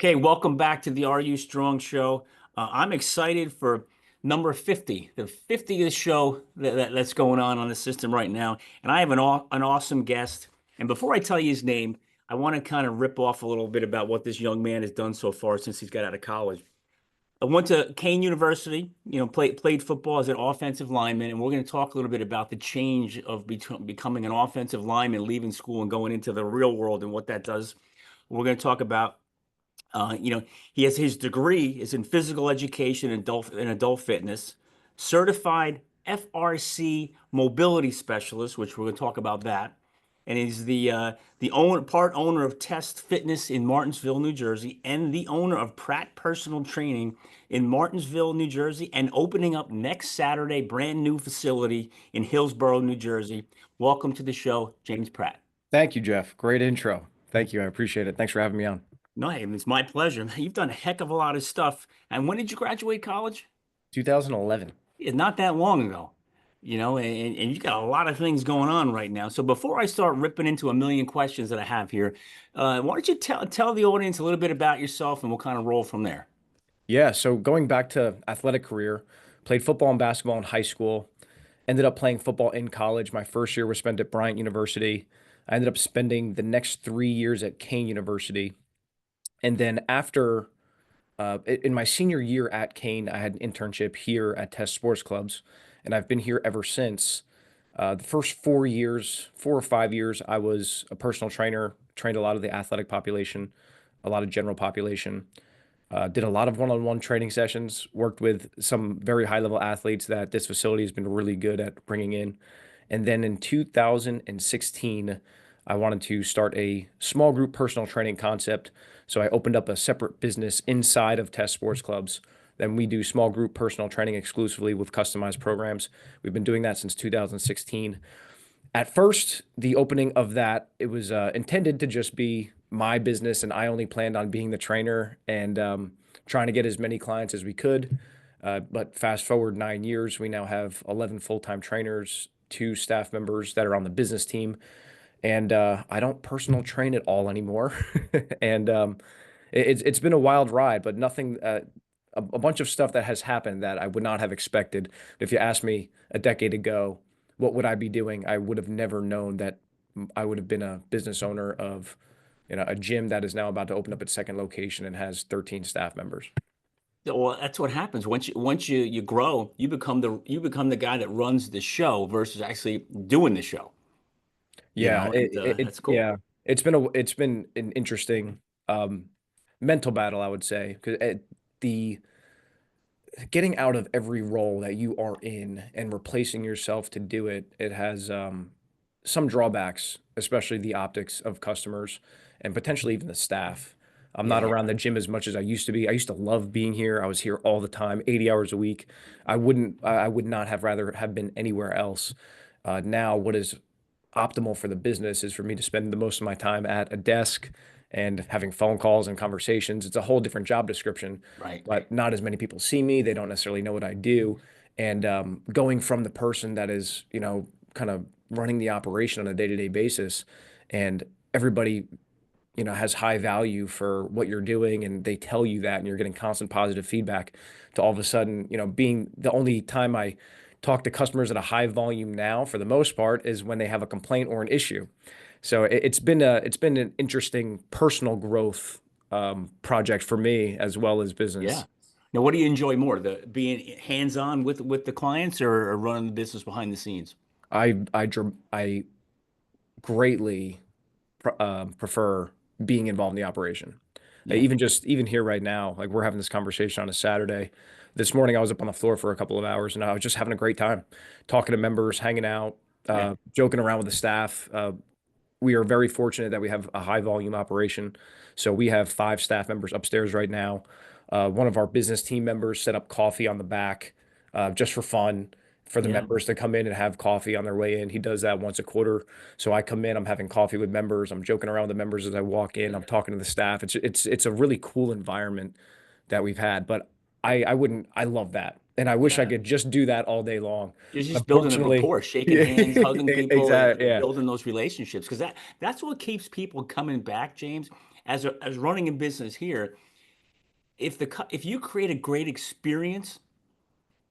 Okay, welcome back to the Are You Strong show. I'm excited for number 50, the 50th show that's going on the system right now. And I have an awesome guest. And before I tell you his name, I want to kind of rip off a little bit about what this young man has done so far since he's got out of college. I went to Kane University, played football as an offensive lineman, and we're going to talk a little bit about the change of becoming an offensive lineman, leaving school and going into the real world and what that does. We're going to talk about he has his degree is in physical education and adult fitness, certified FRC mobility specialist, which we're going to talk about that. And he's the part owner of Test Fitness in Martinsville, New Jersey, and the owner of Pratt Personal Training in Martinsville, New Jersey, and opening up next Saturday, brand new facility in Hillsborough, New Jersey. Welcome to the show, James Pratt. Thank you, Jeff. Great intro. Thank you. I appreciate it. Thanks for having me on. No, hey, it's my pleasure. You've done a heck of a lot of stuff. And when did you graduate college? 2011. It's not that long ago, and you got a lot of things going on right now. So before I start ripping into a million questions that I have here, why don't you tell the audience a little bit about yourself and we'll kind of roll from there. Yeah, so going back to athletic career, played football and basketball in high school, ended up playing football in college. My first year was spent at Bryant University. I ended up spending the next 3 years at Kane University. And then in my senior year at Kane, I had an internship here at Test Sports Clubs, and I've been here ever since. The first 4 years, 4 or 5 years, I was a personal trainer, trained a lot of the athletic population, a lot of general population. Did a lot of one-on-one training sessions, worked with some very high-level athletes that this facility has been really good at bringing in. And then in 2016, I wanted to start a small group personal training concept. So I opened up a separate business inside of Test Sports Clubs. Then we do small group personal training exclusively with customized programs. We've been doing that since 2016. At first, the opening of that, it was intended to just be my business, and I only planned on being the trainer and trying to get as many clients as we could. But fast forward 9 years, we now have 11 full-time trainers, 2 staff members that are on the business team, and I don't personal train at all anymore. And it's been a wild ride, but nothing. A bunch of stuff that has happened that I would not have expected. If you asked me a decade ago, what would I be doing? I would have never known that I would have been a business owner of, a gym that is now about to open up its second location and has 13 staff members. Well, that's what happens once you grow, you become the guy that runs the show versus actually doing the show. Yeah, That's cool. yeah, it's been an interesting um, mental battle, I would say, because the getting out of every role that you are in and replacing yourself to do it, it has some drawbacks, especially the optics of customers and potentially even the staff. I'm not Yeah. around the gym as much as I used to be. I used to love being here. I was here all the time, 80 hours a week. I would not have rather have been anywhere else. Now, what is optimal for the business is for me to spend the most of my time at a desk and having phone calls and conversations. It's a whole different job description, Right. but not as many people see me. They don't necessarily know what I do. And going from the person that is, kind of running the operation on a day-to-day basis, and everybody, has high value for what you're doing, and they tell you that, and you're getting constant positive feedback, to all of a sudden, being the only time I talk to customers at a high volume now, for the most part, is when they have a complaint or an issue. So it's been an interesting personal growth project for me as well as Yeah. business. Now, what do you enjoy more, the being hands-on with the clients or running the business behind the scenes? I greatly prefer being involved in the operation. Yeah. Even here right now, like we're having this conversation on a Saturday. This morning I was up on the floor for a couple of hours and I was just having a great time talking to members, hanging out, Yeah. joking around with the staff. We are very fortunate that we have a high volume operation. So we have 5 staff members upstairs right now. One of our business team members set up coffee on the back just for fun for the Yeah. members to come in and have coffee on their way in. He does that once a quarter. So I come in, I'm having coffee with members. I'm joking around with the members as I walk in. I'm talking to the staff. It's a really cool environment that we've had. But I love that. And I wish I Yeah. could just do that all day long. You're just building a Unfortunately, rapport, shaking yeah, hands, hugging people, exactly. and Yeah. building those relationships. Because that's what keeps people coming back, James. As running a business here, if you create a great experience,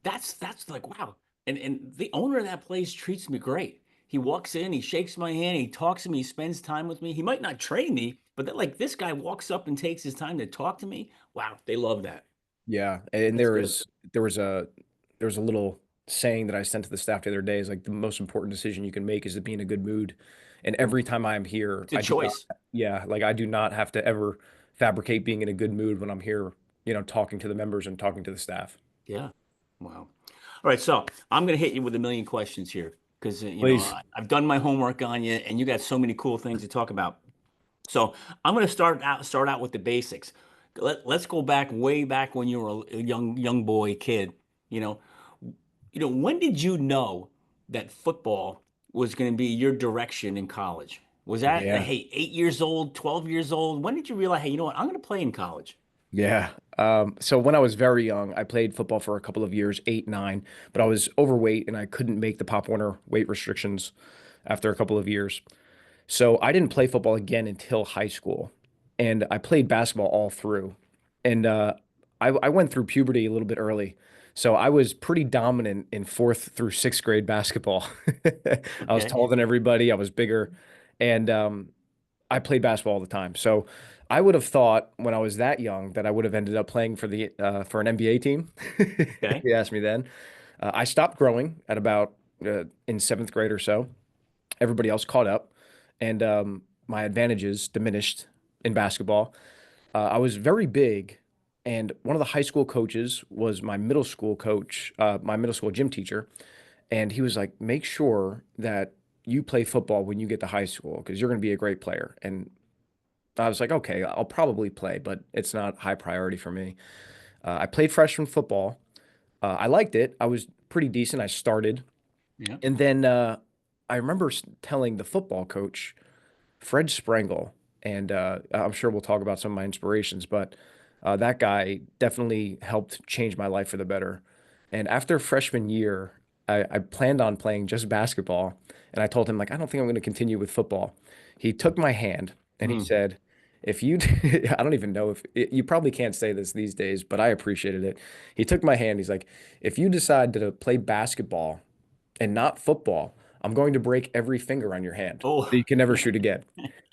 that's like wow. And the owner of that place treats me great. He walks in, he shakes my hand, he talks to me, he spends time with me. He might not train me, but like this guy walks up and takes his time to talk to me. Wow, they love that. Yeah, and That's good. there was a little saying that I sent to the staff the other day is like the most important decision you can make is to be in a good mood. And every time I'm here, It's a choice. yeah, like I do not have to ever fabricate being in a good mood when I'm here, talking to the members and talking to the staff. Yeah. Wow. All right, so I'm gonna hit you with a million questions here because Please. I've done my homework on you, and you got so many cool things to talk about. So I'm going to start out with the basics. Let's go back way back when you were a young boy kid. You know, when did you know that football was going to be your direction in college? Was that Yeah. hey 8 years old, 12 years old? When did you realize hey you know what I'm going to play in college? Yeah. So when I was very young, I played football for a couple of years, 8, 9, but I was overweight and I couldn't make the Pop Warner weight restrictions after a couple of years. So I didn't play football again until high school, and I played basketball all through. And I went through puberty a little bit early, so I was pretty dominant in fourth through sixth grade basketball. I was Okay, taller than everybody. I was bigger, and I played basketball all the time. So I would have thought when I was that young that I would have ended up playing for an NBA team. If okay, you asked me then, I stopped growing at about in seventh grade or so. Everybody else caught up, and my advantages diminished in basketball. I was very big, and one of the high school coaches was my middle school coach, my middle school gym teacher, and he was like, "Make sure that you play football when you get to high school because you're going to be a great player." And I was like, "Okay, I'll probably play, but it's not high priority for me." I played freshman football. I liked it. I was pretty decent. I started, yeah, and then I remember telling the football coach, Fred Sprengel, and I'm sure we'll talk about some of my inspirations, but that guy definitely helped change my life for the better. And after freshman year, I planned on playing just basketball, and I told him like I don't think I'm going to continue with football. He took my hand and he hmm. said, "If you, I don't even know if you probably can't say this these days, but I appreciated it." He took my hand. He's like, "If you decide to play basketball and not football, I'm going to break every finger on your hand Oh, so you can never shoot again."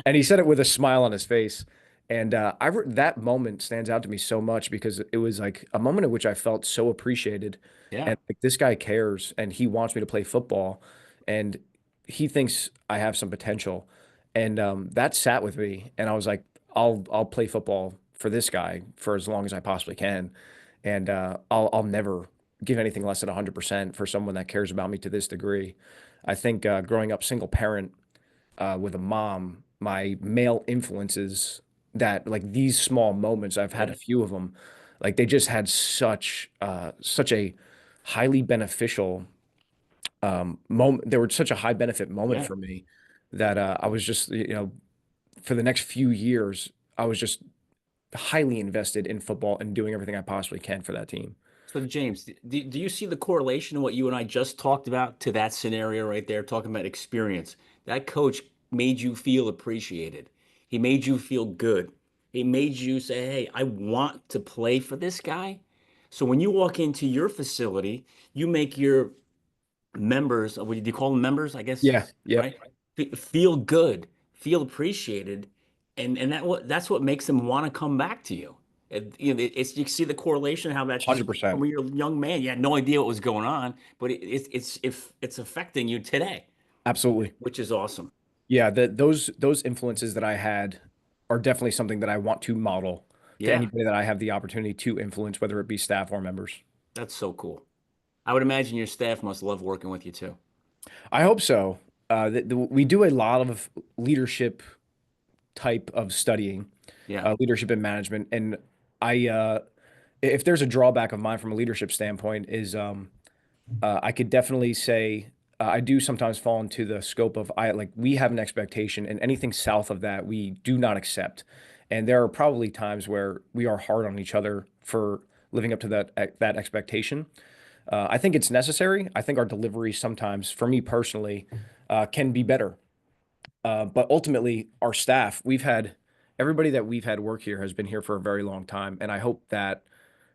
And he said it with a smile on his face. And that moment stands out to me so much because it was like a moment in which I felt so appreciated. yeah. And like this guy cares and he wants me to play football and he thinks I have some potential. And that sat with me. And I was like, I'll play football for this guy for as long as I possibly can. And I'll never give anything less than 100% for someone that cares about me to this degree. I think growing up single parent with a mom, my male influences that like these small moments, I've had a Yeah. few of them, like they just had such a highly beneficial moment. They were such a high benefit moment Yeah. for me that I was just, for the next few years, I was just highly invested in football and doing everything I possibly can for that team. So, James, do you see the correlation in what you and I just talked about to that scenario right there, talking about experience? That coach made you feel appreciated. He made you feel good. He made you say, hey, I want to play for this guy. So when you walk into your facility, you make your members, what do you call them members? I Yeah, guess, yep, right? Feel good, feel appreciated, and that's what makes them want to come back to you. It's you see the correlation how that just from 100%. when you're a young man, you had no idea what was going on, but it's affecting you today, Absolutely. which is awesome. Yeah, those influences that I had are definitely something that I want to model to Yeah, anybody that I have the opportunity to influence, whether it be staff or members. that's so cool. I would imagine your staff must love working with you too. I hope so. We do a lot of leadership type of studying, Yeah, leadership and management, and I if there's a drawback of mine from a leadership standpoint is I could definitely say I do sometimes fall into the scope of I like we have an expectation, and anything south of that we do not accept. And there are probably times where we are hard on each other for living up to that expectation. I think it's necessary. I think our delivery sometimes, for me personally, can be better. But ultimately, our staff, we've had everybody that we've had work here has been here for a very long time, and I hope that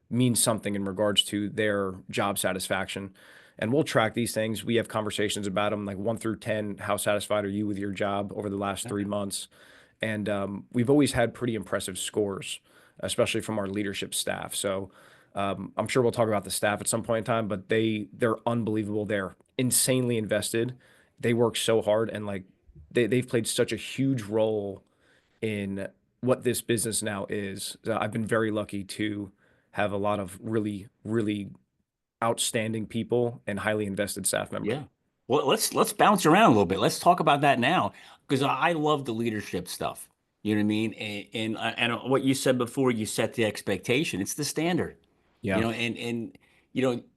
means something in regards to their job satisfaction. And we'll track these things. We have conversations about them, like 1 through 10. How satisfied are you with your job over the last 3 months? And we've always had pretty impressive scores, especially from our leadership staff. So I'm sure we'll talk about the staff at some point in time, but they're unbelievable. They're insanely invested. They work so hard, and like they've played such a huge role in what this business now is. I've been very lucky to have a lot of really, really outstanding people and highly invested staff members. Yeah. Well, let's bounce around a little bit. Let's talk about that now because I love the leadership stuff. You know what I mean? And what you said before, you set the expectation. It's the standard. Yeah.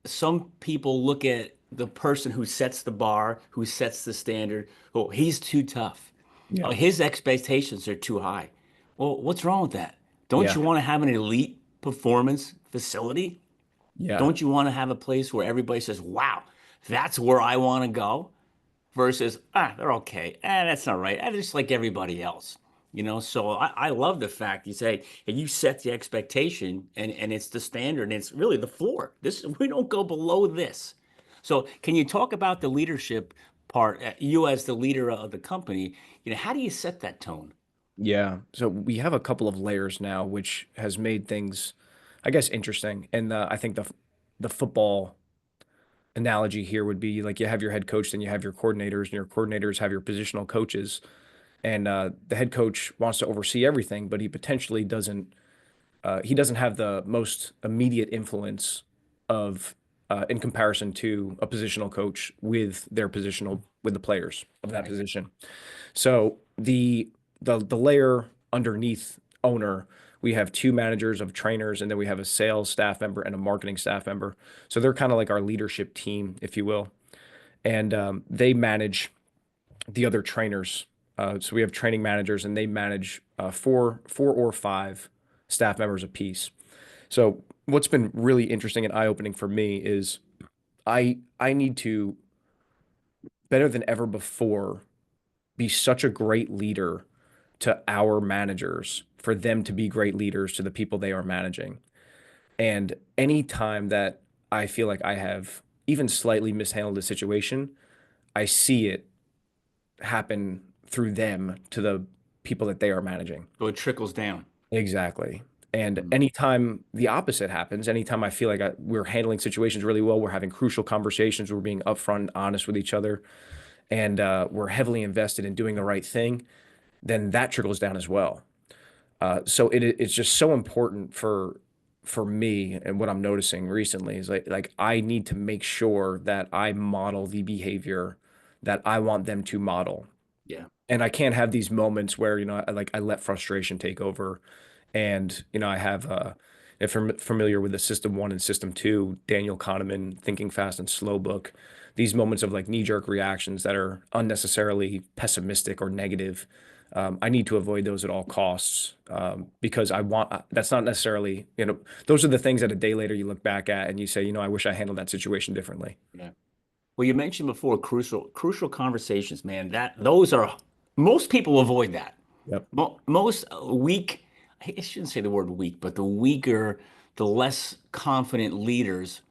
Some people look at the person who sets the bar, who sets the standard. Oh, he's too tough. Oh, Yeah. his expectations are too high. Well, what's wrong with that? Don't Yeah. you want to have an elite performance facility? Yeah. Don't you want to have a place where everybody says, wow, that's where I want to go? Versus, they're okay. That's not right. Just like everybody else. So I love the fact you say, and you set the expectation and it's the standard and it's really the floor. We don't go below this. So can you talk about the leadership part, you as the leader of the company, how do you set that tone? Yeah. So we have a couple of layers now, which has made things, I guess, interesting. And I think the football analogy here would be like you have your head coach, then you have your coordinators, and your coordinators have your positional coaches. And the head coach wants to oversee everything, but he potentially doesn't. He doesn't have the most immediate influence of in comparison to a positional coach with their positional with the players of that Right. position. So the layer underneath owner, we have two managers of trainers, and then we have a sales staff member and a marketing staff member. So they're kind of like our leadership team, if you will, and they manage the other trainers. So we have training managers, and they manage four or five staff members apiece. So what's been really interesting and eye-opening for me is I need to better than ever before be such a great leader to our managers for them to be great leaders to the people they are managing. And any time that I feel like I have even slightly mishandled a situation, I see it happen through them to the people that they are managing. So it trickles down. Exactly. And Mm. anytime the opposite happens, anytime I feel like we're handling situations really well, we're having crucial conversations, we're being upfront and honest with each other, and we're heavily invested in doing the right thing, then that trickles down as well. So it's just so important for me, and what I'm noticing recently is like I need to make sure that I model the behavior that I want them to model. Yeah. And I can't have these moments where, I let frustration take over. And, I have, if you're familiar with the System 1 and System 2, Daniel Kahneman, Thinking Fast and Slow book, these moments of like knee-jerk reactions that are unnecessarily pessimistic or negative, I need to avoid those at all costs, because that's not necessarily, those are the things that a day later you look back at and you say, I wish I handled that situation differently. Yeah. Well, you mentioned before crucial conversations, man. That those are most people avoid that. Yep. Most weak, I shouldn't say the word weak, but the weaker, the less confident leaders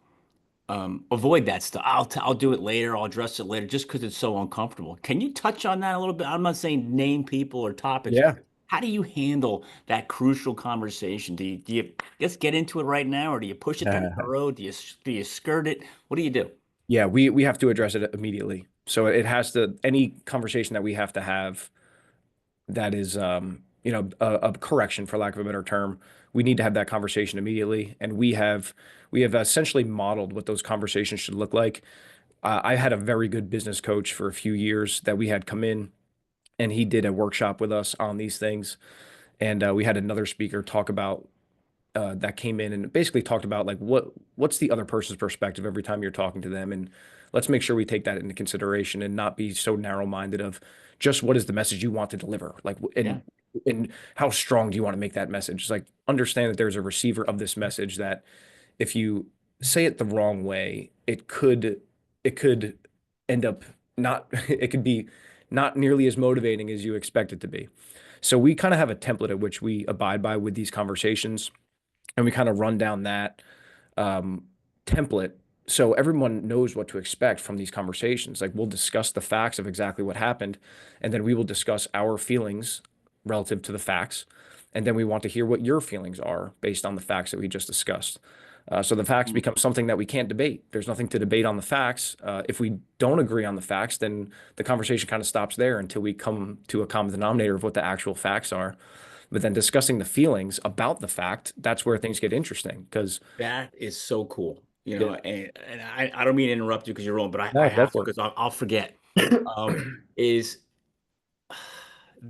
avoid that stuff. I'll do it later. I'll address it later, just because it's so uncomfortable. Can you touch on that a little bit? I'm not saying name people or topics. Yeah. How do you handle that crucial conversation? Do you just get into it right now, or do you push it down the road? Do you skirt it? What do you do? Yeah, we have to address it immediately. So it has to, any conversation that we have to have that is a correction, for lack of a better term, we need to have that conversation immediately. And we have essentially modeled what those conversations should look like. I had a very good business coach for a few years that we had come in, and he did a workshop with us on these things. And we had another speaker talk about that came in and basically talked about like what's the other person's perspective every time you're talking to them, and let's make sure we take that into consideration and not be so narrow-minded of just what is the message you want to deliver, like, Yeah. and how strong do you want to make that message. It's like, understand that there's a receiver of this message, that if you say it the wrong way, it could end up not it could be not nearly as motivating as you expect it to be. So we kind of have a template at which we abide by with these conversations, and we kind of run down that um, template so everyone knows what to expect from these conversations. Like we'll discuss the facts of exactly what happened, and then we will discuss our feelings relative to the facts. And then we want to hear what your feelings are based on the facts that we just discussed. So the facts become something that we can't debate. There's nothing to debate on the facts. If we don't agree on the facts, then the conversation kind of stops there until we come to a common denominator of what the actual facts are. But then discussing the feelings about the fact, that's where things get interesting because That is so cool. yeah, And I don't mean to interrupt you because you're wrong, but I no, go have to for because I'll forget. it. Is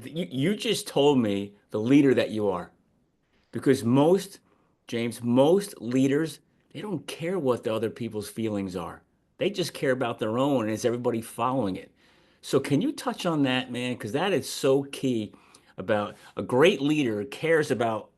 you just told me the leader that you are. Because James, most leaders, they don't care what the other people's feelings are. They just care about their own, and is everybody following it? So can you touch on that, man? Because that is so key about a great leader cares about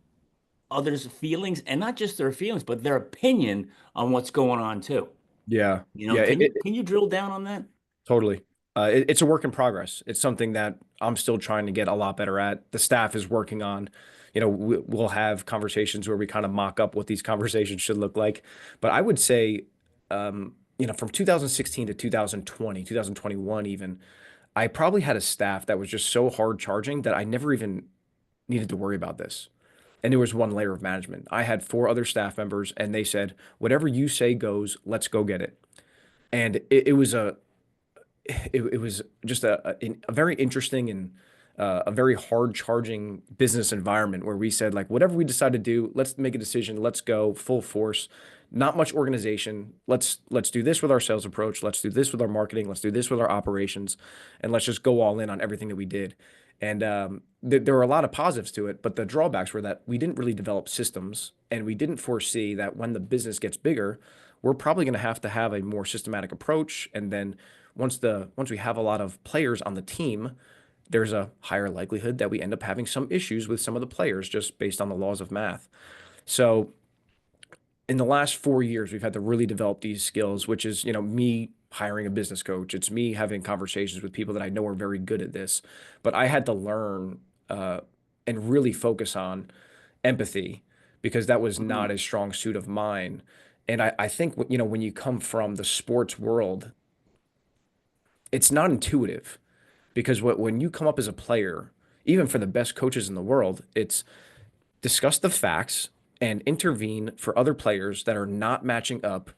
others' feelings and not just their feelings, but their opinion on what's going on too. Yeah, yeah, Can you drill down on that? totally. It's a work in progress. It's something that I'm still trying to get a lot better at. The staff is working on, we'll have conversations where we kind of mock up what these conversations should look like. But I would say, from 2016 to 2020, 2021 even, I probably had a staff that was just so hard charging that I never even needed to worry about this. And there was one layer of management. I had four other staff members, and they said, whatever you say goes, let's go get it. And it was just a very interesting and a very hard charging business environment where we said like whatever we decide to do, let's make a decision, let's go full force, not much organization. Let's do this with our sales approach, let's do this with our marketing, let's do this with our operations, and let's just go all in on everything that we did. And there were a lot of positives to it, but the drawbacks were that we didn't really develop systems, and we didn't foresee that when the business gets bigger, we're probably going to have a more systematic approach. And then once we have a lot of players on the team, there's a higher likelihood that we end up having some issues with some of the players just based on the laws of math. So in the last 4 years, we've had to really develop these skills, which is, me hiring a business coach. It's me having conversations with people that I know are very good at this. But I had to learn and really focus on empathy because that was not Mhm. a strong suit of mine. And I think, when you come from the sports world, it's not intuitive because when you come up as a player, even for the best coaches in the world, it's discuss the facts and intervene for other players that are not matching up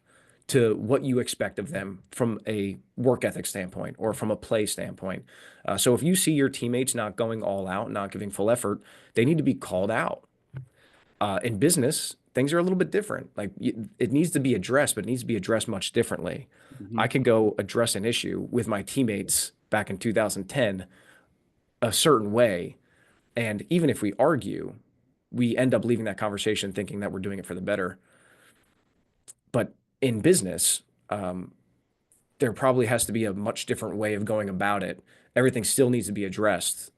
to what you expect of them from a work ethic standpoint or from a play standpoint. So if you see your teammates not going all out, not giving full effort, they need to be called out. In business, things are a little bit different. Like it needs to be addressed, but it needs to be addressed much differently. I Mhm. could go address an issue with my teammates back in 2010 a certain way. And even if we argue, we end up leaving that conversation thinking that we're doing it for the better. But in business, um, there probably has to be a much different way of going about it. Everything still needs to be addressed.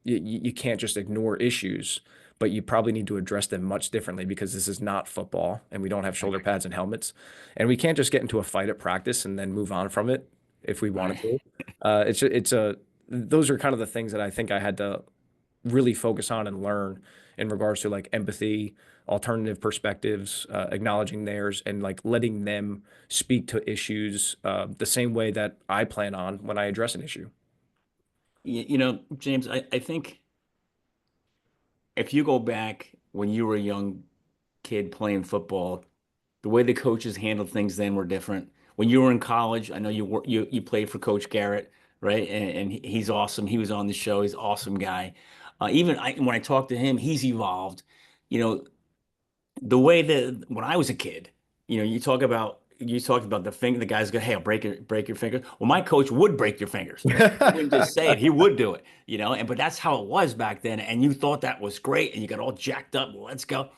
You can't just ignore issues, but you probably need to address them much differently because this is not football and we don't have shoulder Right. pads and helmets. And we can't just get into a fight at practice and then move on from it if we wanted Right. to. Those are kind of the things that I think I had to really focus on and learn in regards to like empathy, alternative perspectives, acknowledging theirs, and like letting them speak to issues the same way that I plan on when I address an issue. James, I think if you go back when you were a young kid playing football, the way the coaches handled things then were different. When you were in college, I know you played for Coach Garrett, right? And he's awesome. He was on the show. He's an awesome guy. When I talked to him, he's evolved. You know, the way that when I was a kid, you talked about the guys go, hey, I'll break your finger. Well, my coach would break your fingers. He wouldn't just say it, he would do it, but that's how it was back then. And you thought that was great, and you got all jacked up. Well, let's go.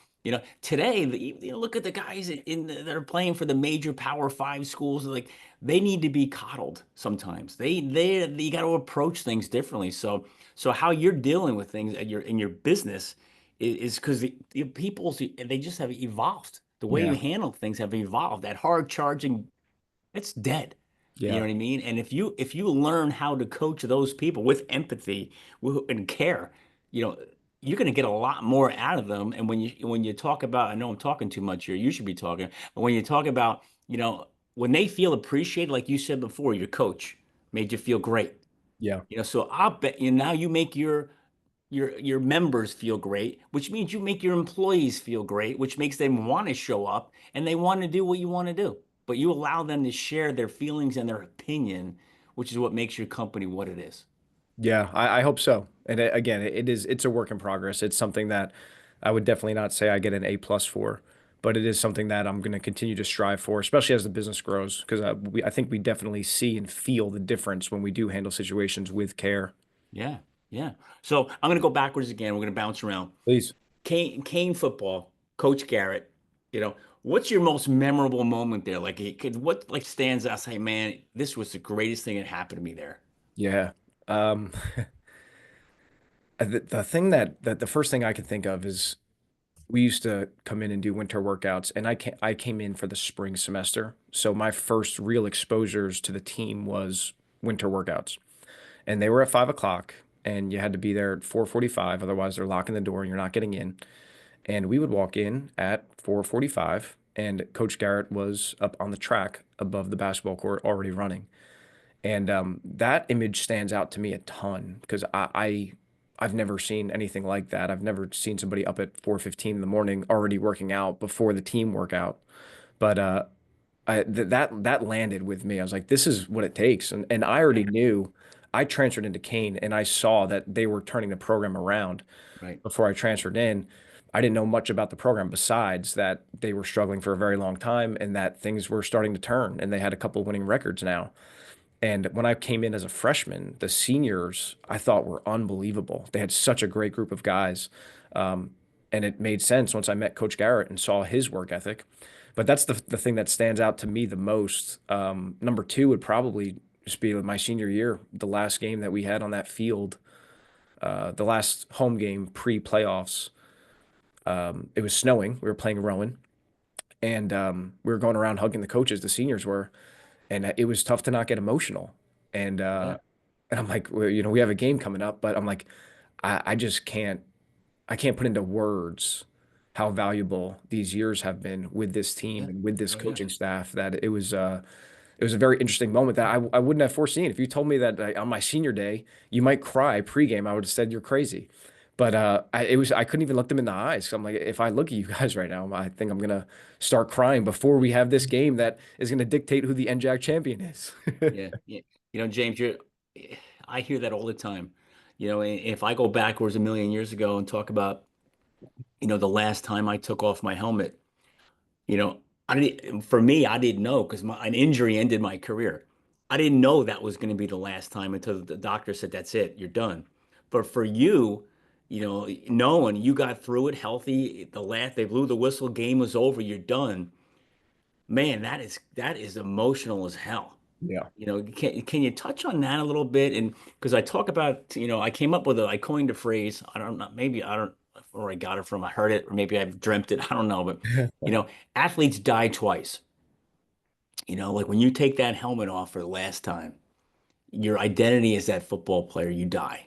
Today, look at the guys that are playing for the major Power Five schools. Like they need to be coddled sometimes. They you got to approach things differently. So how you're dealing with things in your business is because the people they just have evolved. The way you Yeah, handle things have evolved. That hard charging, it's dead. You know yeah, what I mean? And if you learn how to coach those people with empathy and care, you know, you're going to get a lot more out of them. And when you talk about, I know I'm talking too much here. You should be talking. But when you talk about, when they feel appreciated, like you said before, your coach made you feel great. Yeah. So I'll bet you now you make your members feel great, which means you make your employees feel great, which makes them want to show up and they want to do what you want to do. But you allow them to share their feelings and their opinion, which is what makes your company what it is. Yeah, I hope so. And again, it's a work in progress. It's something that I would definitely not say I get an A+ for, but it is something that I'm going to continue to strive for, especially as the business grows, because I think we definitely see and feel the difference when we do handle situations with care. Yeah, yeah. So I'm going to go backwards again. We're going to bounce around. Please. Kane football, Coach Garrett. What's your most memorable moment there? Like, what like stands out? Say, man, this was the greatest thing that happened to me there. Yeah. Um, the thing that the first thing I can think of is we used to come in and do winter workouts, and I came in for the spring semester. So my first real exposures to the team was winter workouts. And they were at 5 o'clock, and you had to be there at 4:45, otherwise they're locking the door and you're not getting in. And we would walk in at 4:45, and Coach Garrett was up on the track above the basketball court already running. And that image stands out to me a ton because I've never seen anything like that. I've never seen somebody up at 4:15 in the morning already working out before the team workout. But that landed with me. I was like, this is what it takes. And I already knew. I transferred into Kane and I saw that they were turning the program around Right. before I transferred in. I didn't know much about the program besides that they were struggling for a very long time and that things were starting to turn and they had a couple winning records now. And when I came in as a freshman, the seniors I thought were unbelievable. They had such a great group of guys. Um, and it made sense once I met Coach Garrett and saw his work ethic. But that's the thing that stands out to me the most. Number two would probably just be my senior year, the last game that we had on that field, the last home game pre-playoffs. It was snowing. We were playing Rowan, and we were going around hugging the coaches, the seniors were, and it was tough to not get emotional. And Yeah. and I'm like, well, we have a game coming up, but I'm like, I just I can't put into words how valuable these years have been with this team Yeah. and with this Oh yeah. coaching staff that it was a very interesting moment that I wouldn't have foreseen. If you told me that on my senior day you might cry pregame, I would have said you're crazy. But I couldn't even look them in the eyes. So I'm like, if I look at you guys right now, I think I'm gonna start crying before we have this game that is gonna dictate who the NJAC champion is. Yeah. Yeah. James, I hear that all the time. If I go backwards a million years ago and talk about, the last time I took off my helmet, you know, for me, I didn't know because an injury ended my career. I didn't know that was going to be the last time until the doctor said, that's it, you're done. But for you, knowing you got through it healthy, they blew the whistle, game was over, you're done. Man, that is emotional as hell. Yeah. Can you touch on that a little bit? And because I talk about, I came up with I coined a phrase. I don't know, maybe I don't, or I got it from, I heard it, or maybe I've dreamt it. I don't know, but you know, athletes die twice. Like when you take that helmet off for the last time, your identity as that football player, you die,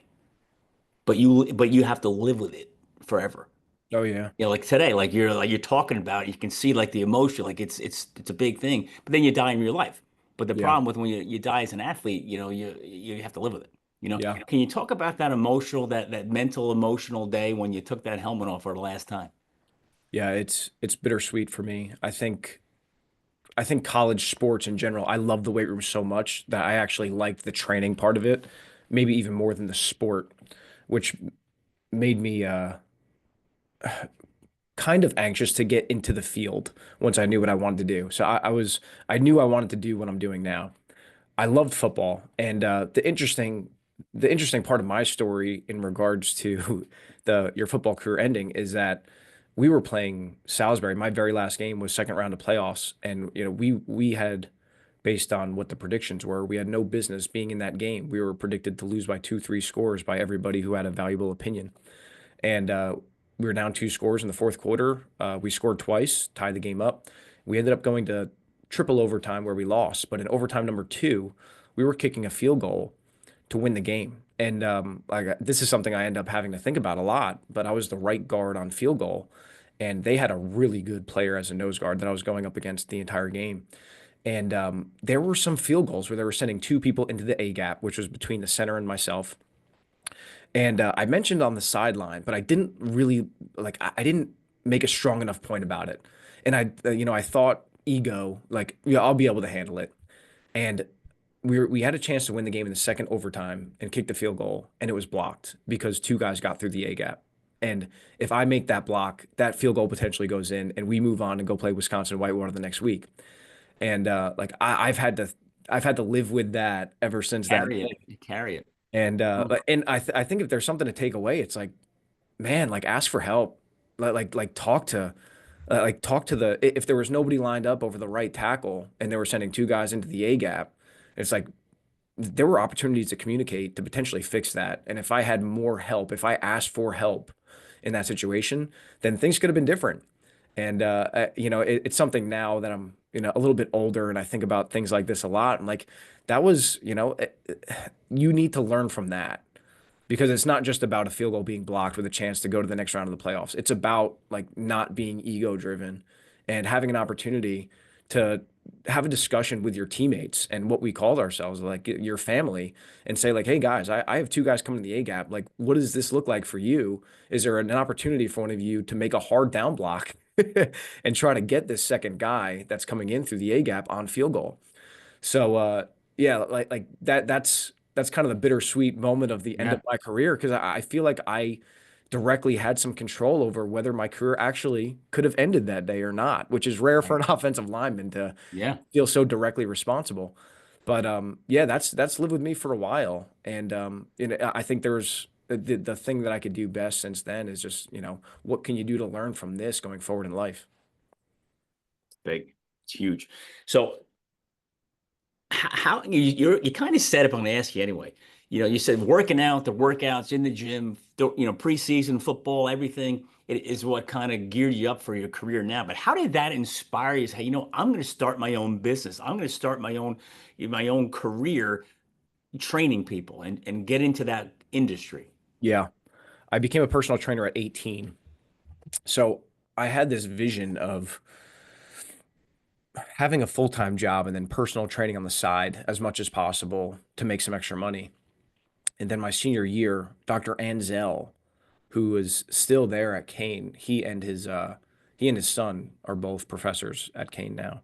but you have to live with it forever. Oh yeah. Like today, like you're talking about, you can see like the emotion, like it's a big thing. But then you die in real life. But the Yeah. problem with when you die as an athlete, you have to live with it. Yeah. Can you talk about that that mental emotional day when you took that helmet off for the last time? Yeah. It's bittersweet for me. I think college sports in general, I love the weight room so much that I actually liked the training part of it, maybe even more than the sport, which made me kind of anxious to get into the field once I knew what I wanted to do. So I knew I wanted to do what I'm doing now. I loved football, and the interesting part of my story in regards to the your football career ending is that we were playing Salisbury. My very last game was second round of playoffs, and we had based on what the predictions were, we had no business being in that game. We were predicted to lose by 2, 3 scores by everybody who had a valuable opinion, and we were down 2 scores in the fourth quarter. We scored twice, tied the game up. We ended up going to triple overtime where we lost. But in overtime number two, we were kicking a field goal to win the game. And like this is something I end up having to think about a lot, but I was the right guard on field goal, and they had a really good player as a nose guard that I was going up against the entire game. And there were some field goals where they were sending two people into the A gap, which was between the center and myself. And I mentioned on the sideline, but I didn't really like, I didn't make a strong enough point about it. And I thought ego, like, yeah, I'll be able to handle it. And we had a chance to win the game in the second overtime and kick the field goal, and it was blocked because two guys got through the A gap. And if I make that block, that field goal potentially goes in, and we move on and go play Wisconsin Whitewater the next week. And like I've had to live with that ever since that Carry game. it, carry it. And Oh, I think if there's something to take away, it's like, man, like ask for help, like talk to the if there was nobody lined up over the right tackle and they were sending two guys into the A gap, it's like there were opportunities to communicate to potentially fix that. And if I had more help, if I asked for help in that situation, then things could have been different. And it's something now that I'm, a little bit older and I think about things like this a lot. And like that was, you need to learn from that because it's not just about a field goal being blocked with a chance to go to the next round of the playoffs. It's about like not being ego driven and having an opportunity to have a discussion with your teammates and what we called ourselves, like your family, and say like, hey guys, I have two guys coming to the A gap. Like, what does this look like for you? Is there an opportunity for one of you to make a hard down block and try to get this second guy that's coming in through the A gap on field goal? So yeah, like that's kind of the bittersweet moment of the end of yeah, my career because I feel like I directly had some control over whether my career actually could have ended that day or not, which is rare for right. an offensive lineman to Yeah. feel so directly responsible. But yeah, that's lived with me for a while, and I think there's the thing that I could do best since then is just what can you do to learn from this going forward in life? Big. It's huge. So how you kind of said it, but I'm gonna ask you anyway. You said working out, the workouts in the gym, preseason football, everything it is what kind of geared you up for your career now. But how did that inspire you? Say, I'm going to start my own business. I'm going to start my own career training people and get into that industry. Yeah, I became a personal trainer at 18. So I had this vision of having a full-time job and then personal training on the side as much as possible to make some extra money. And then my senior year, Dr. Anzel, who is still there at Kane, he and his son are both professors at Kane now.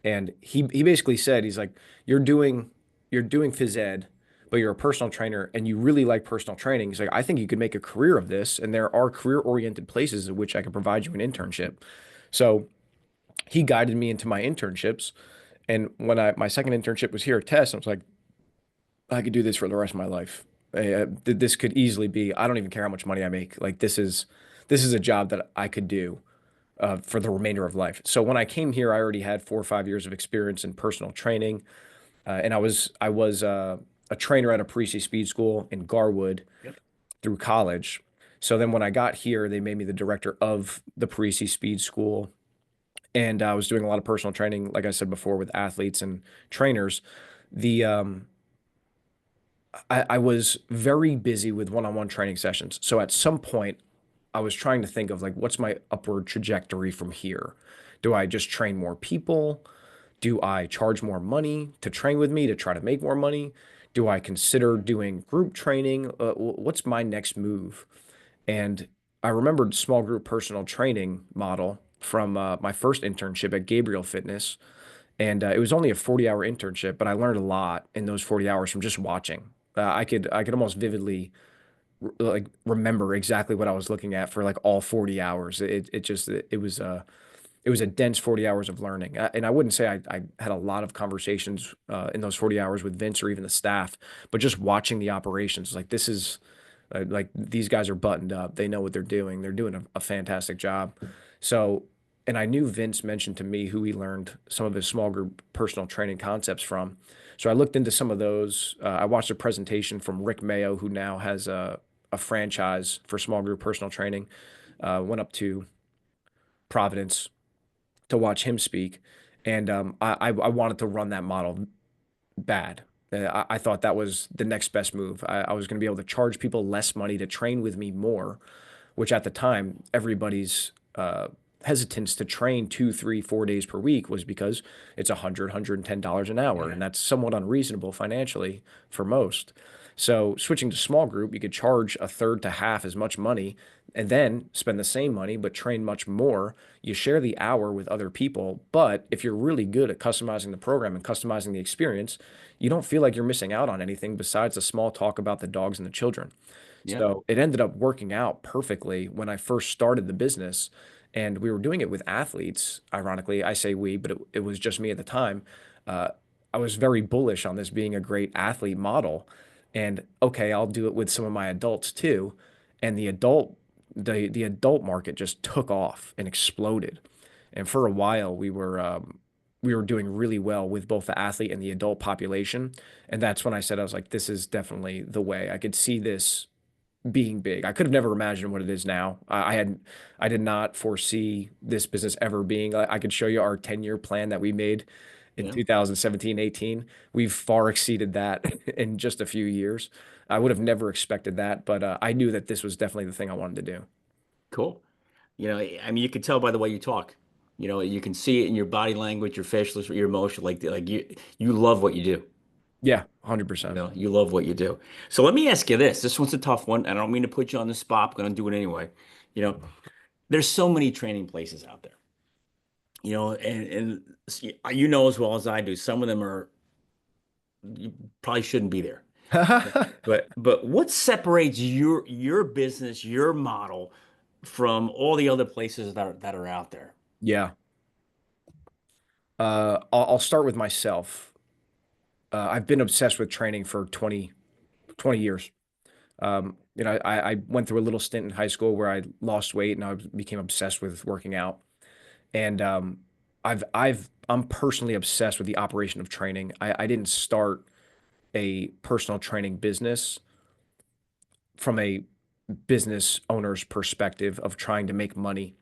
And he basically said, he's like, you're doing phys ed, but you're a personal trainer and you really like personal training. He's like, I think you could make a career of this, and there are career-oriented places in which I could provide you an internship. So he guided me into my internships. And when my second internship was here at Test, I was like, I could do this for the rest of my life. This could easily be, I don't even care how much money I make. Like this is a job that I could do for the remainder of life. So when I came here, I already had 4 or 5 years of experience in personal training, and I was a trainer at a Parisi Speed School in Garwood Yep. through college. So then when I got here, they made me the director of the Parisi Speed School, and I was doing a lot of personal training, like I said before, with athletes and trainers. The I was very busy with one-on-one training sessions. So at some point, I was trying to think of like, what's my upward trajectory from here? Do I just train more people? Do I charge more money to train with me to try to make more money? Do I consider doing group training? What's my next move? And I remembered small group personal training model from my first internship at Gabriel Fitness. And it was only a 40-hour internship, but I learned a lot in those 40 hours from just watching. I could almost vividly like remember exactly what I was looking at for like all 40 hours. It was a dense 40 hours of learning. And I wouldn't say I had a lot of conversations in those 40 hours with Vince or even the staff, but just watching the operations, like this is like these guys are buttoned up. They know what they're doing. They're doing a fantastic job. So, and I knew Vince mentioned to me who he learned some of his small group personal training concepts from. So I looked into some of those. I watched a presentation from Rick Mayo, who now has a franchise for small group personal training. Went up to Providence to watch him speak, and I wanted to run that model bad. I thought that was the next best move. I was going to be able to charge people less money to train with me more, which at the time, everybody's hesitance to train 2, 3, 4 days per week was because it's $110 an hour, Yeah. and that's somewhat unreasonable financially for most. So switching to small group, you could charge a third to half as much money and then spend the same money but train much more. You share the hour with other people, but if you're really good at customizing the program and customizing the experience, you don't feel like you're missing out on anything besides the small talk about the dogs and the children. Yeah. So it ended up working out perfectly when I first started the business. And we were doing it with athletes. Ironically, I say we, but it was just me at the time. Uh, I was very bullish on this being a great athlete model. And okay, I'll do it with some of my adults too. And the adult market just took off and exploded. And for a while, we were doing really well with both the athlete and the adult population. And that's when I said, I was like, this is definitely the way. I could see this being big. I could have never imagined what it is now. I did not foresee this business ever being. I could show you our 10-year plan that we made in Yeah. 2017, 18. We've far exceeded that in just a few years. I would have never expected that, but I knew that this was definitely the thing I wanted to do. Cool. I mean, you can tell by the way you talk. You can see it in your body language, your facial, your emotion. Like you love what you do. Yeah, 100%. You love what you do. So let me ask you this. This one's a tough one. I don't mean to put you on the spot, but I'm going to do it anyway. You know, there's so many training places out there. You know as well as I do, some of them are you probably shouldn't be there. But what separates your business, your model from all the other places that are out there? Yeah. I'll start with myself. I've been obsessed with training for 20 years. I went through a little stint in high school where I lost weight and I became obsessed with working out. And I'm personally obsessed with the operation of training. I didn't start a personal training business from a business owner's perspective of trying to make money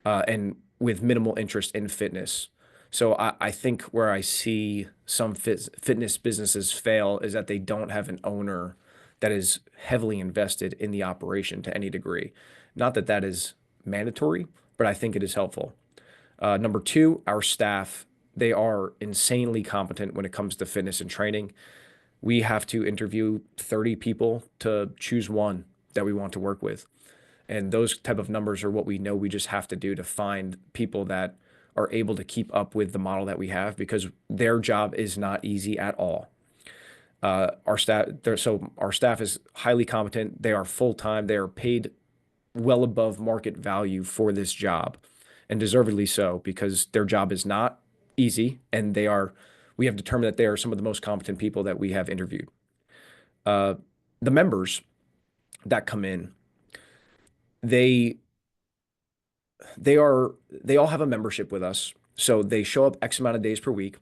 and with minimal interest in fitness. So I think where I see some fitness businesses fail is that they don't have an owner that is heavily invested in the operation to any degree. Not that that is mandatory, but I think it is helpful. Number two, our staff, they are insanely competent when it comes to fitness and training. We have to interview 30 people to choose one that we want to work with. And those type of numbers are what we know we just have to do to find people that are able to keep up with the model that we have because their job is not easy at all. Our staff is highly competent. They are full time. They are paid well above market value for this job, and deservedly so because their job is not easy, and we have determined that they are some of the most competent people that we have interviewed. Uh, the members that come in, they they all have a membership with us. So they show up X amount of days per week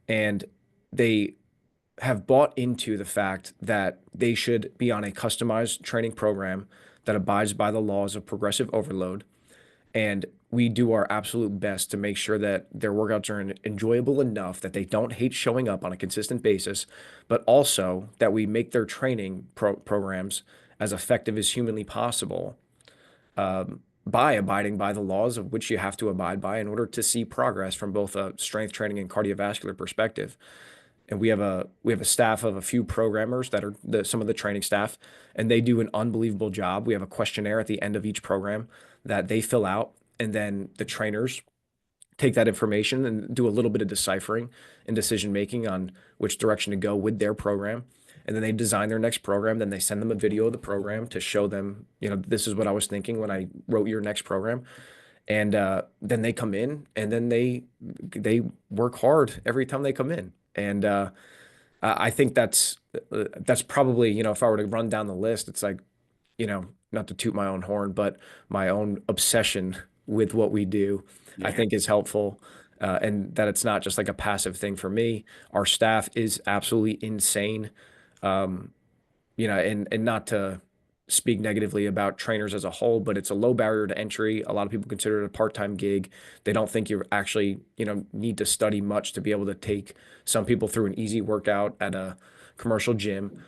and they have bought into the fact that they should be on a customized training program that abides by the laws of progressive overload. And we do our absolute best to make sure that their workouts are enjoyable enough that they don't hate showing up on a consistent basis, but also that we make their training programs as effective as humanly possible by abiding by the laws of which you have to abide by in order to see progress from both a strength training and cardiovascular perspective. And we have a staff of a few programmers that are some of the training staff, and they do an unbelievable job. We have a questionnaire at the end of each program that they fill out, and then the trainers take that information and do a little bit of deciphering and decision making on which direction to go with their program. And then they design their next program. Then they send them a video of the program to show them, this is what I was thinking when I wrote your next program. And then they come in and then they work hard every time they come in. And I think that's probably, if I were to run down the list, it's like, not to toot my own horn, but my own obsession with what we do, I Yeah. think is helpful. And that it's not just like a passive thing for me. Our staff is absolutely insane. And not to speak negatively about trainers as a whole, but it's a low barrier to entry. A lot of people consider it a part-time gig. They don't think you actually, need to study much to be able to take some people through an easy workout at a commercial gym.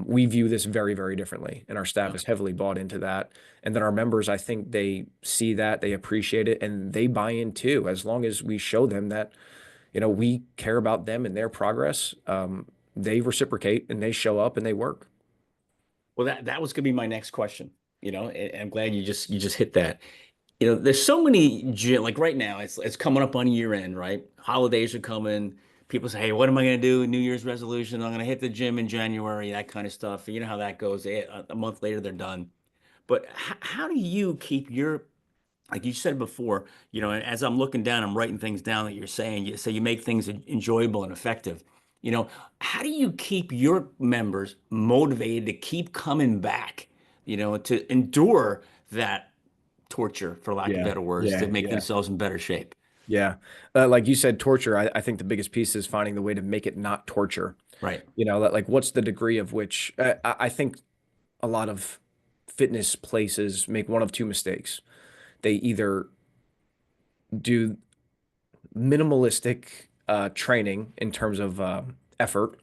We view this very, very differently, and our staff Yeah. is heavily bought into that. And then our members, I think they see that, they appreciate it, and they buy in too, as long as we show them that, we care about them and their progress. They reciprocate and they show up and they work. Well, that was going to be my next question. And I'm glad you just hit that. There's so many gym, like right now, it's coming up on year end, right? Holidays are coming. People say, "Hey, what am I going to do? New Year's resolution. I'm going to hit the gym in January." That kind of stuff. You know how that goes. A month later, they're done. But how do you keep your, like you said before, and as I'm looking down, I'm writing things down that you're saying. You say you make things enjoyable and effective. You know, how do you keep your members motivated to keep coming back, to endure that torture, for lack of Yeah, better words, to yeah, make yeah, themselves in better shape? yeah. Like you said, torture. I think the biggest piece is finding the way to make it not torture. Right. Like what's the degree of which I think a lot of fitness places make one of two mistakes. They either do minimalistic training in terms of effort,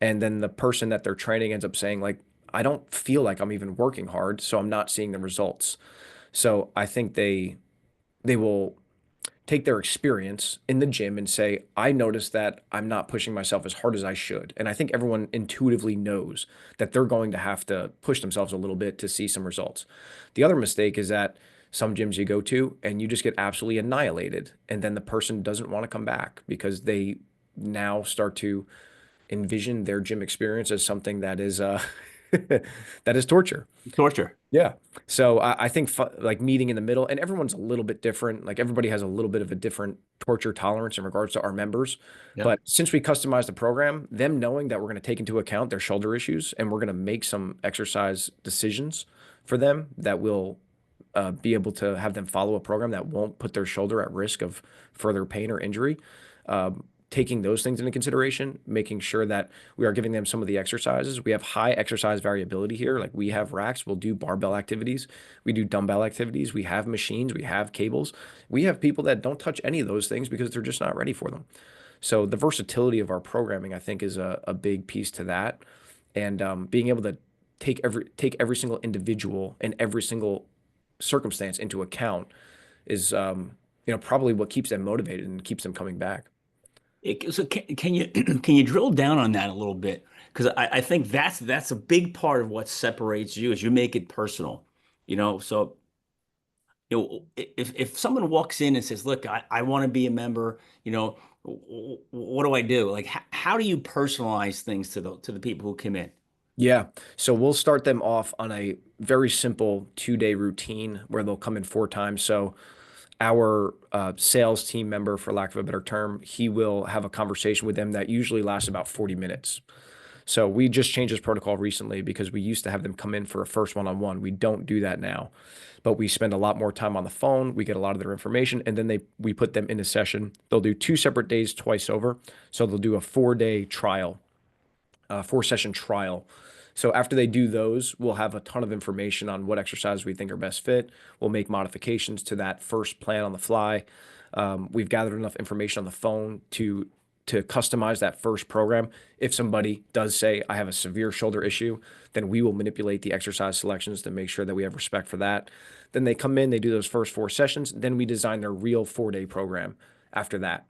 and then the person that they're training ends up saying, like, I don't feel like I'm even working hard, so I'm not seeing the results. So I think they will take their experience in the gym and say, I noticed that I'm not pushing myself as hard as I should. And I think everyone intuitively knows that they're going to have to push themselves a little bit to see some results. The other mistake is that some gyms you go to and you just get absolutely annihilated. And then the person doesn't want to come back because they now start to envision their gym experience as something that is that is torture. Torture. Yeah. So I think like meeting in the middle, and everyone's a little bit different. Like everybody has a little bit of a different torture tolerance in regards to our members. Yeah. But since we customized the program, them knowing that we're going to take into account their shoulder issues and we're going to make some exercise decisions for them that will be able to have them follow a program that won't put their shoulder at risk of further pain or injury. Taking those things into consideration, making sure that we are giving them some of the exercises. We have high exercise variability here. Like we have racks, we'll do barbell activities, we do dumbbell activities, we have machines, we have cables. We have people that don't touch any of those things because they're just not ready for them. So the versatility of our programming, I think, is a big piece to that. And being able to take every single individual and every single circumstance into account is probably what keeps them motivated and keeps them coming back. So can you can you drill down on that a little bit? Because I think that's a big part of what separates you is you make it personal. So if someone walks in and says, "Look, I want to be a member," what do I do? Like, how do you personalize things to the people who come in? Yeah. So we'll start them off on a very simple 2-day routine where they'll come in 4 times. So our sales team member, for lack of a better term, he will have a conversation with them that usually lasts about 40 minutes. So we just changed this protocol recently because we used to have them come in for a first one-on-one. We don't do that now, but we spend a lot more time on the phone. We get a lot of their information, and then we put them in a session. They'll do 2 separate days twice over. So they'll do a 4-day trial, 4-session trial. So after they do those, we'll have a ton of information on what exercises we think are best fit. We'll make modifications to that first plan on the fly. We've gathered enough information on the phone to customize that first program. If somebody does say, I have a severe shoulder issue, then we will manipulate the exercise selections to make sure that we have respect for that. Then they come in, they do those first 4 sessions, then we design their real 4-day program after that.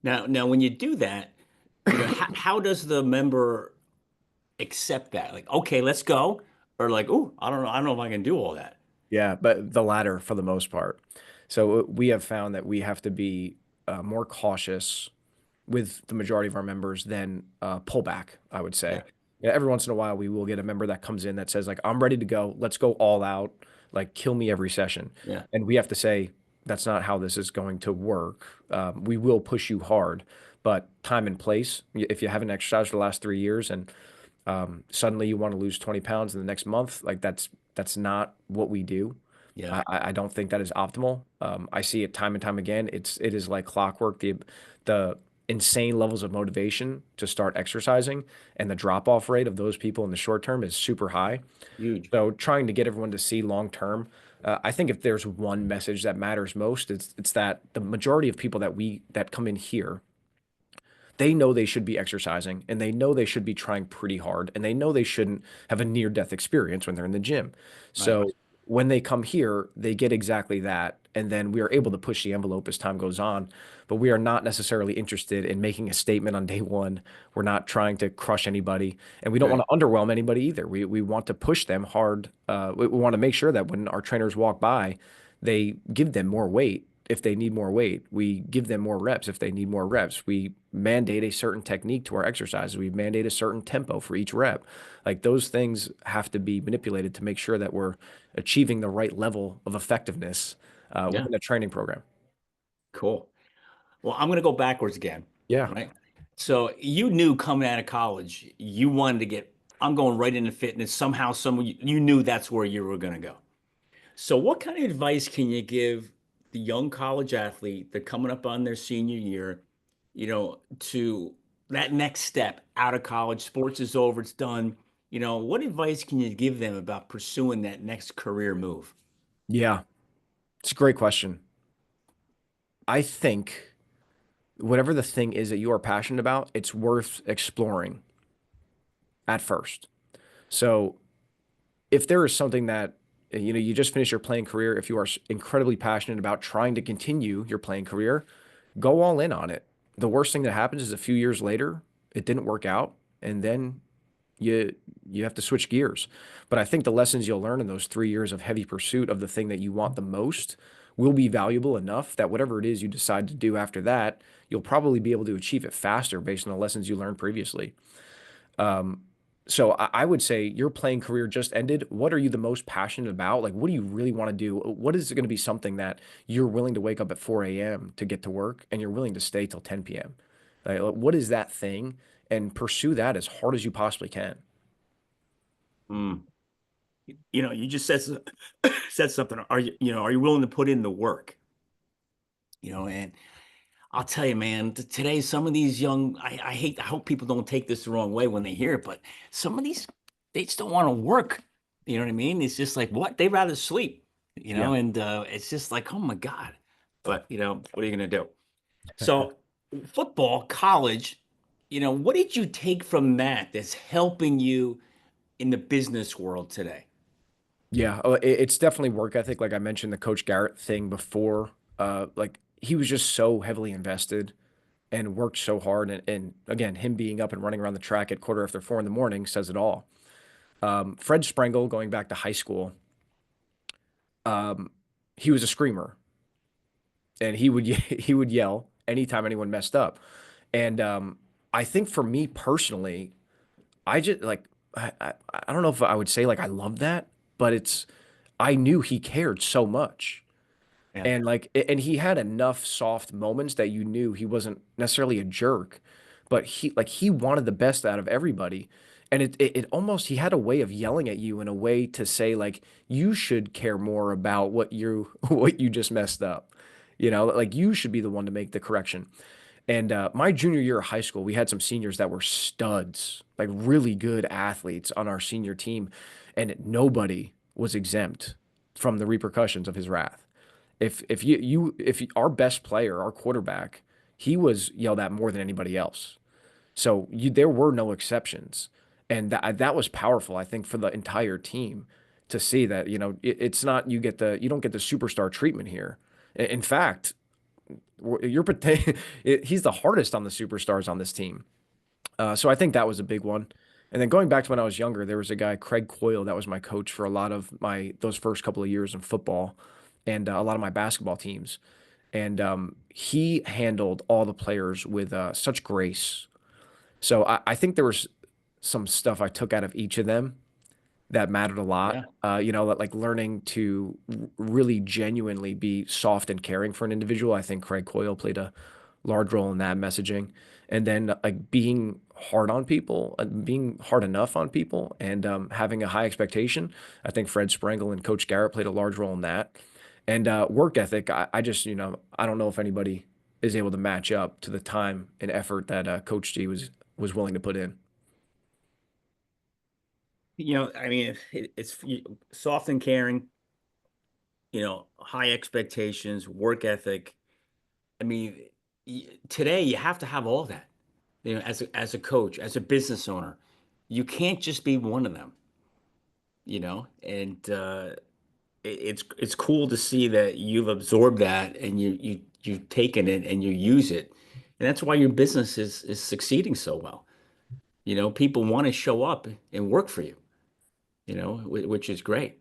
Now, when you do that, how does the member accept that? Like, okay, let's go, or like, oh, I don't know if I can do all that. Yeah, but the latter for the most part. So we have found that we have to be more cautious with the majority of our members than pullback, I would Yeah, say. Yeah, every once in a while, we will get a member that comes in that says, like, I'm ready to go. Let's go all out. Like, kill me every session. yeah, And we have to say, that's not how this is going to work. We will push you hard, but time and place. If you haven't exercised for the last 3 years and suddenly you want to lose 20 pounds in the next month, like that's not what we do. yeah. I don't think that is optimal. I see it time and time again. It is like clockwork. The insane levels of motivation to start exercising, and the drop off rate of those people in the short term is super high. Huge. So trying to get everyone to see long term, I think if there's one message that matters most, it's that the majority of people that come in here, they know they should be exercising and they know they should be trying pretty hard and they know they shouldn't have a near death experience when they're in the gym. Right. So when they come here, they get exactly that. And then we are able to push the envelope as time goes on. But we are not necessarily interested in making a statement on day one. We're not trying to crush anybody. And we don't want Right. to underwhelm anybody either. We want to push them hard. We want to make sure that when our trainers walk by, they give them more weight if they need more weight. We give them more reps if they need more reps. We mandate a certain technique to our exercises. We mandate a certain tempo for each rep. Like those things have to be manipulated to make sure that we're achieving the right level of effectiveness Yeah. within a training program. Cool. Well, I'm going to go backwards again, Yeah. right? So you knew coming out of college, you wanted to get, I'm going right into fitness. Somehow, you knew that's where you were going to go. So what kind of advice can you give the young college athlete that coming up on their senior year, to that next step out of college, sports is over, it's done. What advice can you give them about pursuing that next career move? Yeah. It's a great question. I think whatever the thing is that you are passionate about, it's worth exploring at first. So if there is something that you just finished your playing career, if you are incredibly passionate about trying to continue your playing career, go all in on it. The worst thing that happens is a few years later, it didn't work out, and then you you have to switch gears. But I think the lessons you'll learn in those 3 years of heavy pursuit of the thing that you want the most will be valuable enough that whatever it is you decide to do after that, you'll probably be able to achieve it faster based on the lessons you learned previously. So I would say your playing career just ended. What are you the most passionate about? Like, what do you really want to do? What is going to be something that you're willing to wake up at 4 a.m. to get to work and you're willing to stay till 10 p.m.? Like, what is that thing? And pursue that as hard as you possibly can. Mm. You just said something. Are you willing to put in the work? And I'll tell you, man, today, some of these young, I hope people don't take this the wrong way when they hear it, but some of these, they just don't want to work. You know what I mean? It's just like, what? They'd rather sleep, Yeah. and it's just like, oh my God. But, what are you going to do? So, football, college, what did you take from that that's helping you in the business world today? Yeah, it's definitely work ethic. Like I mentioned, the Coach Garrett thing before. Like he was just so heavily invested and worked so hard. And again, him being up and running around the track at quarter after 4 in the morning says it all. Fred Sprengel, going back to high school, um, he was a screamer, and he would yell anytime anyone messed up. And I think for me personally, I just like I don't know if I would say like I love that, but it's I knew he cared so much. Yeah. And and he had enough soft moments that you knew he wasn't necessarily a jerk, but he wanted the best out of everybody. And it almost he had a way of yelling at you in a way to say like you should care more about what you what you just messed up. Like you should be the one to make the correction. And my junior year of high school, we had some seniors that were studs, like really good athletes on our senior team, and nobody was exempt from the repercussions of his wrath. If our best player, our quarterback, he was yelled at more than anybody else. So there were no exceptions, and that was powerful. I think for the entire team to see that it's not you don't get the superstar treatment here. In fact, you're he's the hardest on the superstars on this team. So I think that was a big one. And then going back to when I was younger, there was a guy, Craig Coyle, that was my coach for a lot of my those first couple of years in football and a lot of my basketball teams. And he handled all the players with such grace. So I think there was some stuff I took out of each of them that mattered a lot. Yeah. Like learning to really genuinely be soft and caring for an individual. I think Craig Coyle played a large role in that messaging. And then like being hard on people, being hard enough on people, and having a high expectation. I think Fred Sprengel and Coach Garrett played a large role in that. And work ethic. I just I don't know if anybody is able to match up to the time and effort that Coach G was willing to put in. I mean, it's soft and caring, high expectations, work ethic. I mean, today you have to have all that. As a coach, as a business owner, you can't just be one of them. And it's cool to see that you've absorbed that and you've taken it and you use it, and that's why your business is succeeding so well. People want to show up and work for you. Which is great.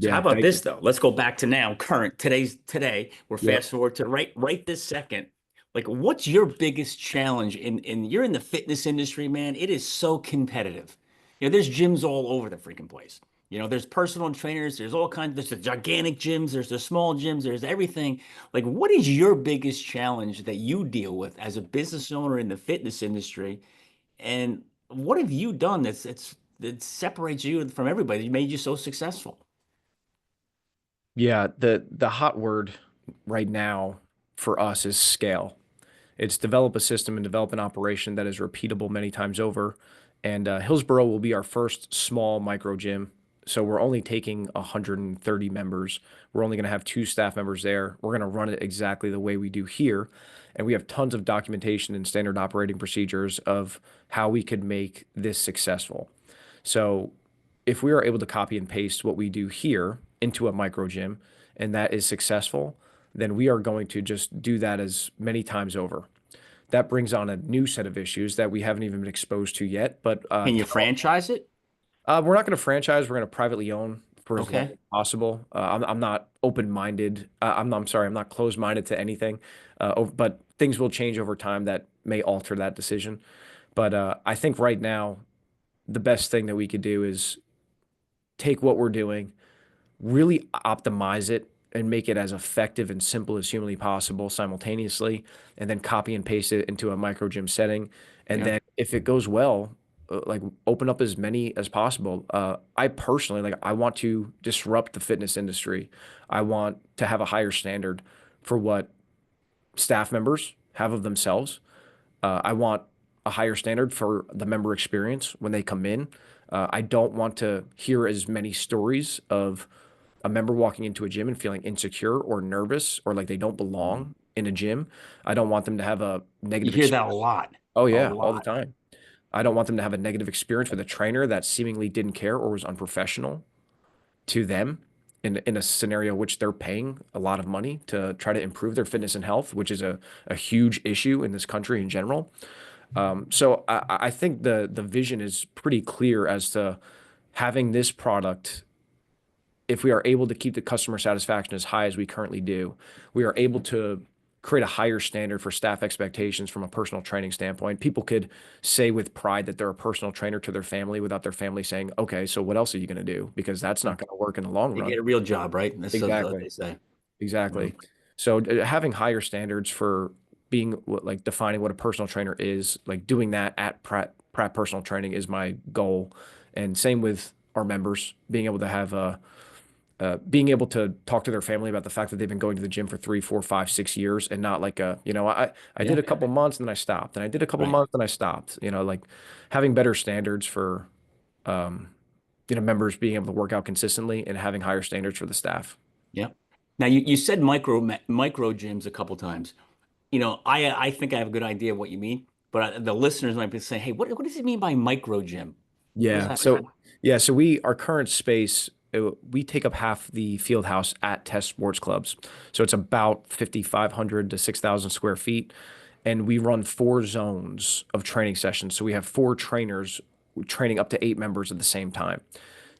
So how Yeah, about this though? Let's go back to now, current, today. We're yep. fast forward to right this second. Like, what's your biggest challenge in you're in the fitness industry, man? It is so competitive. There's gyms all over the freaking place. There's personal trainers, there's all kinds, there's the gigantic gyms, there's the small gyms, there's everything. Like, what is your biggest challenge that you deal with as a business owner in the fitness industry? And what have you done that separates you from everybody that made you so successful? Yeah, the hot word right now for us is scale. It's develop a system and develop an operation that is repeatable many times over. And Hillsboro will be our first small micro gym. So we're only taking 130 members. We're only going to have two staff members there. We're going to run it exactly the way we do here. And we have tons of documentation and standard operating procedures of how we could make this successful. So if we are able to copy and paste what we do here into a micro gym and that is successful, then we are going to just do that as many times over. That brings on a new set of issues that we haven't even been exposed to yet. But Can you franchise it? we're not going to franchise. We're going to privately own for as long Okay. as possible. I'm not open-minded. I'm sorry. I'm not closed-minded to anything. But things will change over time that may alter that decision. But I think right now, the best thing that we could do is take what we're doing, really optimize it and make it as effective and simple as humanly possible simultaneously, and then copy and paste it into a micro gym setting. And Yeah. then if it goes well, like open up as many as possible. I personally like I want to disrupt the fitness industry. I want to have a higher standard for what staff members have of themselves. I want a higher standard for the member experience when they come in. I don't want to hear as many stories of a member walking into a gym and feeling insecure or nervous or like they don't belong in a gym. I don't want them to have a You negative hear that a experience. lot, Oh a yeah, all the lot. time. I don't want them to have a negative experience with a trainer that seemingly didn't care or was unprofessional to them in a scenario which they're paying a lot of money to try to improve their fitness and health, which is a huge issue in this country in general. So I think the vision is pretty clear as to having this product. If we are able to keep the customer satisfaction as high as we currently do, we are able to create a higher standard for staff expectations from a personal training standpoint. People could say with pride that they're a personal trainer to their family without their family saying, okay, so what else are you going to do? Because that's not going to work in the long You run. get a real job, right? That's what Exactly. they say. Exactly. So having higher standards for being like defining what a personal trainer is, like doing that at Pratt Personal Training is my goal. And same with our members, being able to have a being able to talk to their family about the fact that they've been going to the gym for 3, 4, 5, 6 years and not like I did Yeah. a couple months and then I stopped and I did a couple Right. months and I stopped. Like having better standards for um, members being able to work out consistently and having higher standards for the staff. Yeah. Now you said micro gyms a couple times. I think I have a good idea of what you mean, but the listeners might be saying, "Hey, what does it mean by micro gym? What does Yeah. that mean?" So our current space, we take up half the field house at Test Sports Clubs. So it's about 5,500 to 6,000 square feet. And we run 4 zones of training sessions. So we have 4 trainers training up to 8 members at the same time.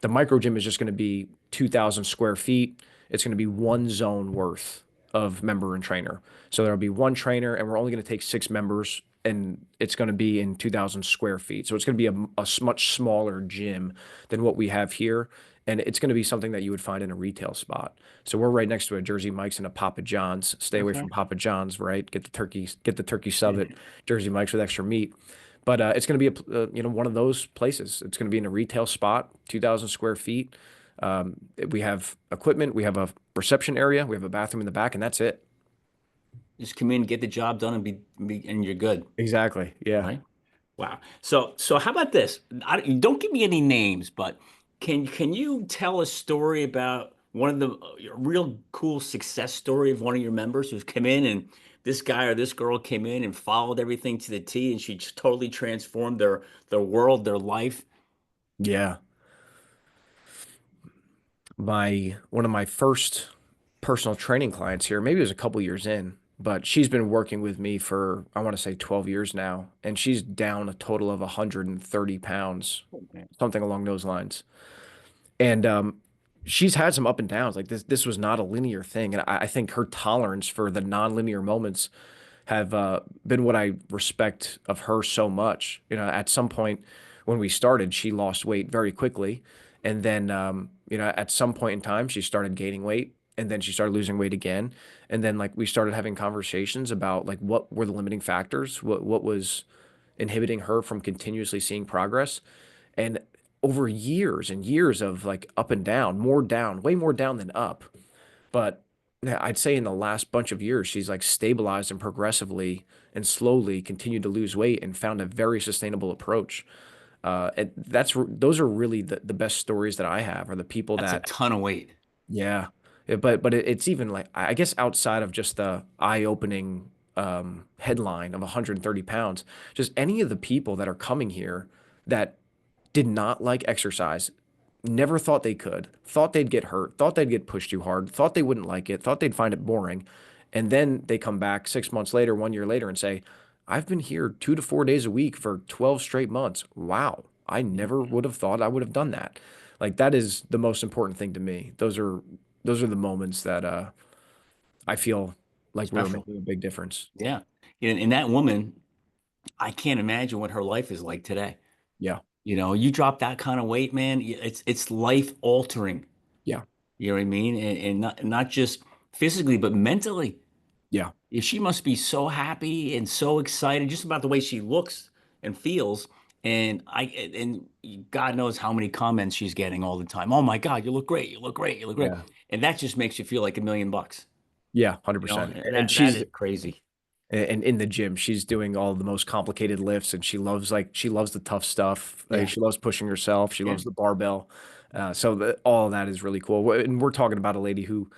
The micro gym is just going to be 2,000 square feet. It's going to be 1 zone worth of member and trainer. So there'll be one trainer, and we're only going to take 6 members, and it's going to be in 2,000 square feet. So it's going to be a much smaller gym than what we have here. And it's going to be something that you would find in a retail spot. So we're right next to a Jersey Mike's and a Papa John's. Stay away from Okay. Papa John's, right? Get the turkey sub at Jersey Mike's with extra meat. But it's going to be one of those places. It's going to be in a retail spot, 2,000 square feet. We have equipment, we have a reception area, we have a bathroom in the back, and that's it. Just come in, get the job done, and and you're good, Exactly. Yeah. right? Wow. So how about this? Don't give me any names, but can you tell a story about one of the a real cool success story of one of your members who's come in and this guy or this girl came in and followed everything to the T and she just totally transformed their world, their life? Yeah. My one of my first personal training clients here, maybe it was a couple years in, but she's been working with me for I want to say 12 years now, and she's down a total of 130 pounds, Okay. something along those lines. And she's had some up and downs. Like this was not a linear thing, and I think her tolerance for the non-linear moments have been what I respect of her so much. You know, at some point when we started, she lost weight very quickly, and then at some point in time, she started gaining weight, and then she started losing weight again, and then like we started having conversations about like what were the limiting factors, what was inhibiting her from continuously seeing progress, and over years and years of like up and down, more down, way more down than up. But yeah, I'd say in the last bunch of years, she's like stabilized and progressively and slowly continued to lose weight and found a very sustainable approach. And those are really the best stories that I have are the people That's a that, ton of weight. yeah. But it's even like, I guess outside of just the eye-opening headline of 130 pounds, just any of the people that are coming here that did not like exercise, never thought they could, thought they'd get hurt, thought they'd get pushed too hard, thought they wouldn't like it, thought they'd find it boring. And then they come back 6 months later, 1 year later, and say, I've been here 2 to 4 days a week for 12 straight months. Wow. I never would have thought I would have done that. Like that is the most important thing to me. Those are the moments that I feel like we're Special. making a big difference. Yeah. And that woman, I can't imagine what her life is like today. Yeah. You know, you drop that kind of weight, man, it's life altering. Yeah. You know what I mean? And not just physically, but mentally. Yeah. If she must be so happy and so excited just about the way she looks and feels. And God knows how many comments she's getting all the time. Oh my God, you look great, you look great, you look great. Yeah. And that just makes you feel like $1 million. Yeah. You know, 100%. and And that she's is crazy. and in the gym she's doing all the most complicated lifts and she loves the tough stuff, Yeah, she loves pushing herself, she yeah, loves the barbell, all of that is really cool. And we're talking about a lady who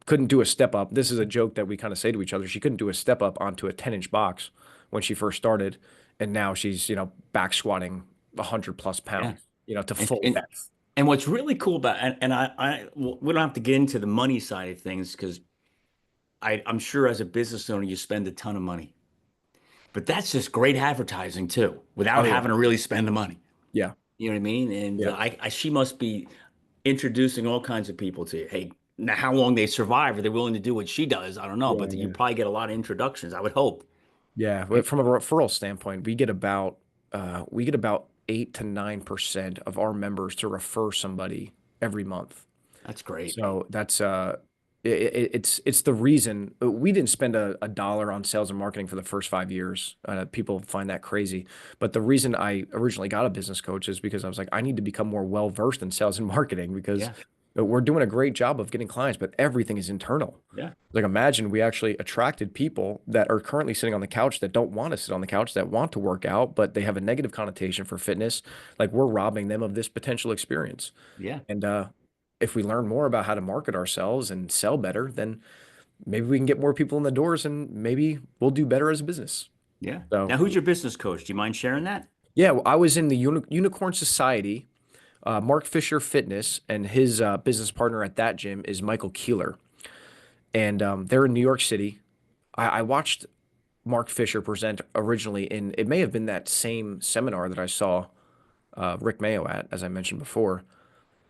couldn't do a step up. This is a joke that we kind of say to each other. She couldn't do a step up onto a 10-inch box when she first started, and now she's back squatting 100 plus yeah. pounds to And full and depth. and what's really cool about we don't have to get into the money side of things because I'm sure as a business owner you spend a ton of money. But that's just great advertising too, Oh without yeah. having to really spend the money. Yeah. You know what I mean? And Yeah. she must be introducing all kinds of people to you. Hey, now how long they survive? Are they willing to do what she does? I don't know, but you Yeah. probably get a lot of introductions. I would hope. Yeah, Right? but from a referral standpoint, we get about 8 to 9% of our members to refer somebody every month. That's great. So that's it's the reason we didn't spend a dollar on sales and marketing for the first 5 years. People find that crazy, but the reason I originally got a business coach is because I was like, I need to become more well versed in sales and marketing because Yeah, we're doing a great job of getting clients, but everything is internal. yeah, Like imagine we actually attracted people that are currently sitting on the couch that don't want to sit on the couch, that want to work out, but they have a negative connotation for fitness. Like we're robbing them of this potential experience. yeah, And if we learn more about how to market ourselves and sell better, then maybe we can get more people in the doors and maybe we'll do better as a business. yeah. So Now, who's your business coach? Do you mind sharing that? yeah, well, I was in the Unicorn Society, Mark Fisher Fitness, and his business partner at that gym is Michael Keeler. And they're in New York City. I watched Mark Fisher present originally in, it may have been that same seminar that I saw Rick Mayo at, as I mentioned before.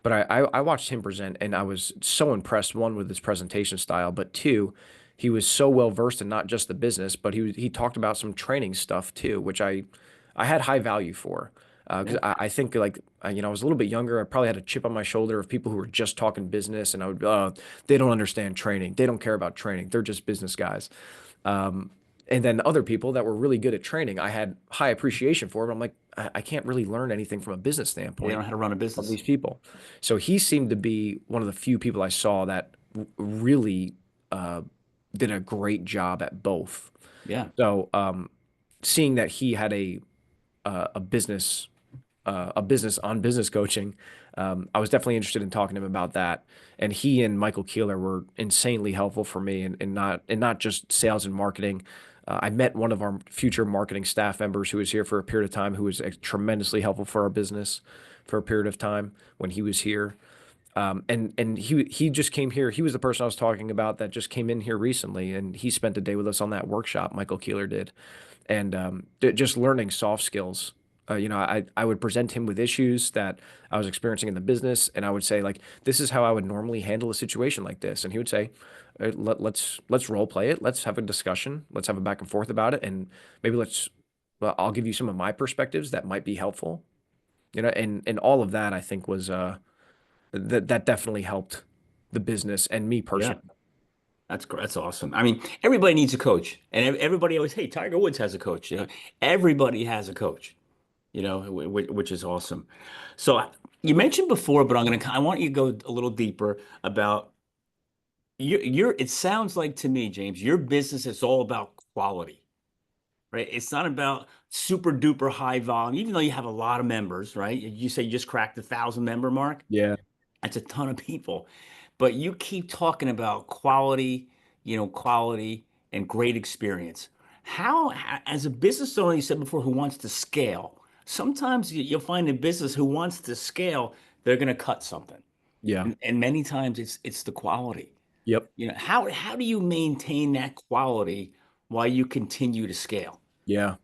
But I watched him present and I was so impressed, one, with his presentation style, but two, he was so well versed in not just the business, but he talked about some training stuff too, which I had high value for. Because Yeah, I think like I was a little bit younger. I probably had a chip on my shoulder of people who were just talking business, and I would, they don't understand training. They don't care about training. They're just business guys. Um, and then other people that were really good at training, I had high appreciation for, but I'm like, I can't really learn anything from a business they don't standpoint know how to run a from business. these people. So he seemed to be one of the few people I saw that really uh, did a great job at both. Yeah. So, seeing that he had a business on business coaching, I was definitely interested in talking to him about that. And he and Michael Keeler were insanely helpful for me, and not just sales and marketing. I met one of our future marketing staff members who was here for a period of time, who was tremendously helpful for our business for a period of time when he was here. And he just came here. He was the person I was talking about that just came in here recently, and he spent a day with us on that workshop. Michael Keeler did, and just learning soft skills. I would present him with issues that I was experiencing in the business, and I would say like, "This is how I would normally handle a situation like this," and he would say, let's role play it. Let's have a discussion. Let's have a back and forth about it, and maybe well, I'll give you some of my perspectives that might be helpful." And all of that I think was that definitely helped the business and me Yeah. personally. That's awesome. I mean, everybody needs a coach, and everybody always, hey, Tiger Woods has a coach. Everybody has a coach. Which is awesome. So you mentioned before, but I want you to go a little deeper about it sounds like to me, James, your business is all about quality, right? It's not about super duper high volume, even though you have a lot of members, right? You say you just cracked the 1,000 member mark. Yeah, That's a ton of people. But you keep talking about quality, quality and great experience. As a business owner, you said before, who wants to scale, sometimes you'll find a business who wants to scale, they're going to cut something. yeah, And many times it's the quality. yep, How do you maintain that quality while you continue to scale? yeah.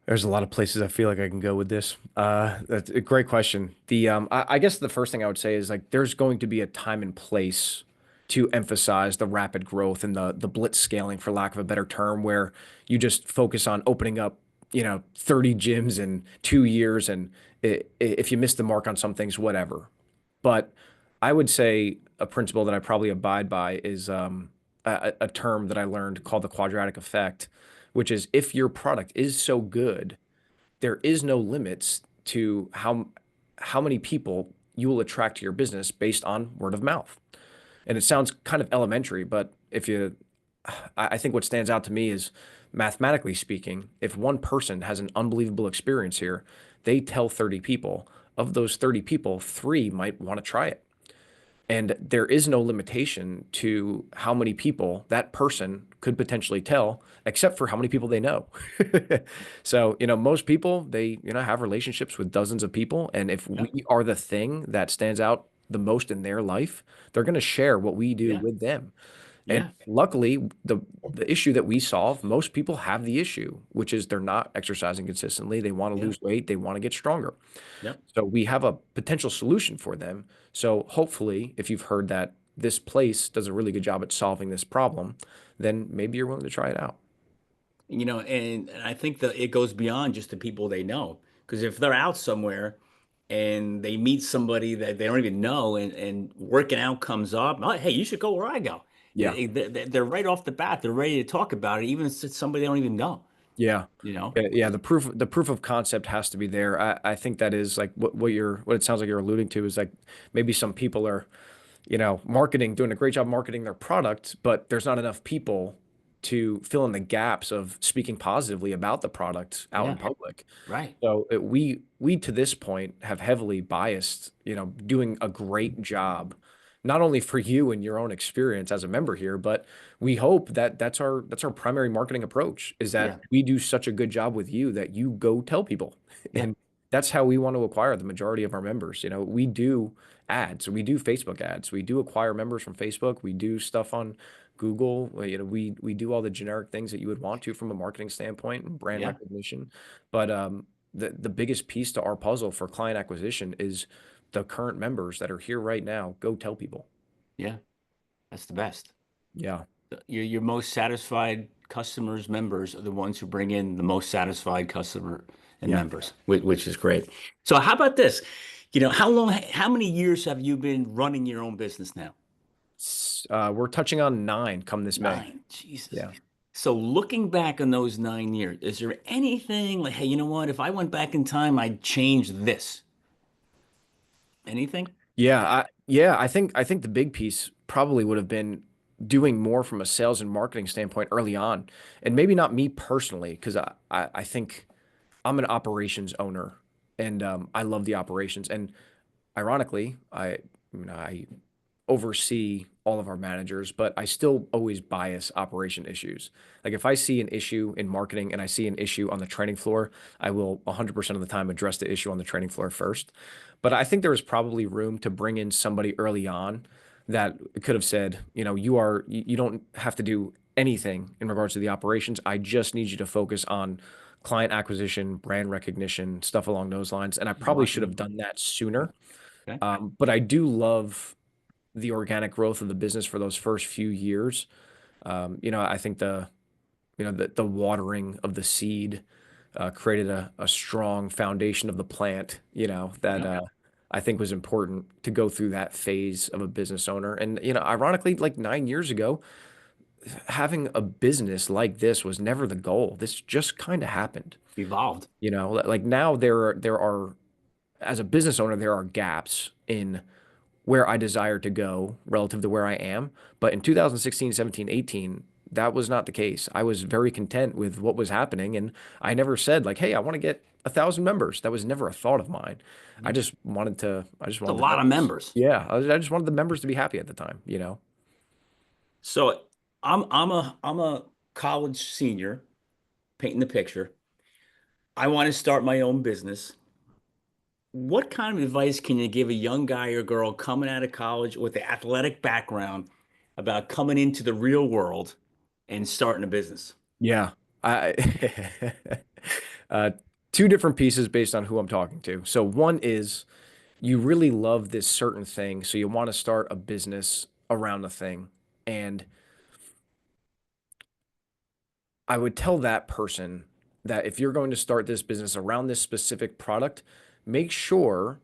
There's a lot of places I feel like I can go with this. That's a great question. I guess the first thing I would say is like there's going to be a time and place to emphasize the rapid growth and the blitz scaling, for lack of a better term, where you just focus on opening up, 30 gyms in 2 years, and if you miss the mark on some things, whatever. But I would say a principle that I probably abide by is a term that I learned called the quadratic effect, which is if your product is so good, there is no limits to how many people you will attract to your business based on word of mouth. And it sounds kind of elementary, but I think what stands out to me is mathematically speaking, if one person has an unbelievable experience here, they tell 30 people. Of those 30 people, three might want to try it. And there is no limitation to how many people that person could potentially tell, except for how many people they know. So, most people, they, have relationships with dozens of people. And if Yeah, we are the thing that stands out the most in their life, they're going to share what we do yeah, with them. And yeah, luckily, the issue that we solve, most people have the issue, which is they're not exercising consistently. They want to yeah, lose weight, they want to get stronger. yep. So we have a potential solution for them. So hopefully, if you've heard that this place does a really good job at solving this problem, then maybe you're willing to try it out. And I think that it goes beyond just the people they know. Because if they're out somewhere and they meet somebody that they don't even know and working out comes up, oh, hey, you should go where I go. Yeah. They're right off the bat, they're ready to talk about it, even if it's somebody they don't even know, Yeah. you know? Yeah, the proof of concept has to be there. I think that is like what it sounds like you're alluding to is like maybe some people are, doing a great job marketing their product, but there's not enough people to fill in the gaps of speaking positively about the product out in Yeah, public. right. So we to this point have heavily biased, doing a great job, not only for you and your own experience as a member here, but we hope that that's our primary marketing approach is that Yeah, we do such a good job with you that you go tell people. yeah, And that's how we want to acquire the majority of our members. We do ads, we do Facebook ads, we do acquire members from Facebook, we do stuff on Google, we do all the generic things that you would want to from a marketing standpoint and brand yeah, recognition. But the biggest piece to our puzzle for client acquisition is the current members that are here right now. Go tell people. yeah. That's the best. Yeah, Your most satisfied customers, members are the ones who bring in the most satisfied customer and yeah. members, which is great. So how about this? How many years have you been running your own business now? We're touching on 9 come this May. 9. Jesus. Yeah. So looking back on those 9 years, is there anything like, hey, you know what? If I went back in time, I'd change this. Anything? Yeah, I think the big piece probably would have been doing more from a sales and marketing standpoint early on. And maybe not me personally, because I think I'm an operations owner and I love the operations. And ironically, I oversee all of our managers, but I still always bias operation issues. Like if I see an issue in marketing and I see an issue on the training floor, I will 100% of the time address the issue on the training floor first. But I think there was probably room to bring in somebody early on that could have said, you don't have to do anything in regards to the operations. I just need you to focus on client acquisition, brand recognition, stuff along those lines. And I probably should have Marketing. done that sooner. Okay. But I do love the organic growth of the business for those first few years. I think the watering of the seed created a strong foundation of the plant, that Yeah. I think was important to go through that phase of a business owner. And, ironically, like 9 years ago, having a business like this was never the goal. This just kind of happened. Evolved. Like now there are as a business owner, there are gaps in where I desire to go relative to where I am. But in 2016, 17, 18, that was not the case. I was very content with what was happening. And I never said like, hey, I want to get 1,000 members. That was never a thought of mine. Yeah. I just It's a wanted the lot of members. members. Yeah. I just wanted the members to be happy at the time. So I'm a college senior, painting the picture. I want to start my own business. What kind of advice can you give a young guy or girl coming out of college with the athletic background about coming into the real world and starting a business? Yeah. I uh, two different pieces based on who I'm talking to. So one is you really love this certain thing, so you want to start a business around the thing. And I would tell that person that if you're going to start this business around this specific product, make sure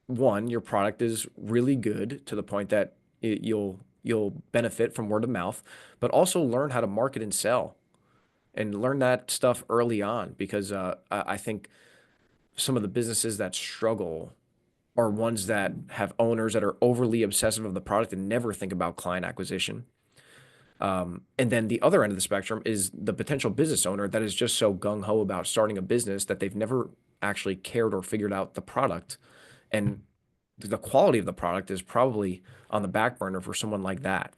one, your product is really good to the point that you'll benefit from word of mouth, but also learn how to market and sell and learn that stuff early on because I think some of the businesses that struggle are ones that have owners that are overly obsessive of the product and never think about client acquisition. And then the other end of the spectrum is the potential business owner that is just so gung ho about starting a business that they've never actually cared or figured out the product. And the quality of the product is probably on the back burner for someone like that.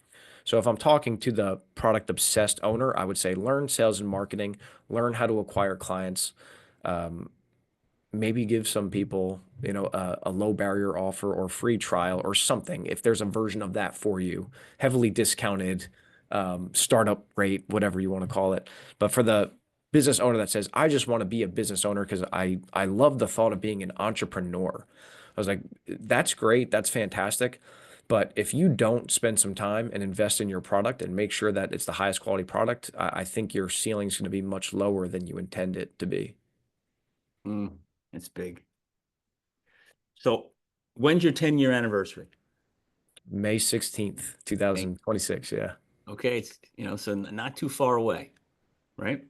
So if I'm talking to the product obsessed owner, I would say learn sales and marketing, learn how to acquire clients, um, maybe give some people, a low barrier offer or free trial or something. If there's a version of that for you, heavily discounted, startup rate, whatever you want to call it. But for the business owner that says, I just want to be a business owner because I love the thought of being an entrepreneur. I was like, that's great. That's fantastic. But if you don't spend some time and invest in your product and make sure that it's the highest quality product, I think your ceiling is going to be much lower than you intend it to be. Mm, it's big. So when's your 10-year anniversary? May 16th, Hey, 2026. Yeah. okay, it's so not too far away, right?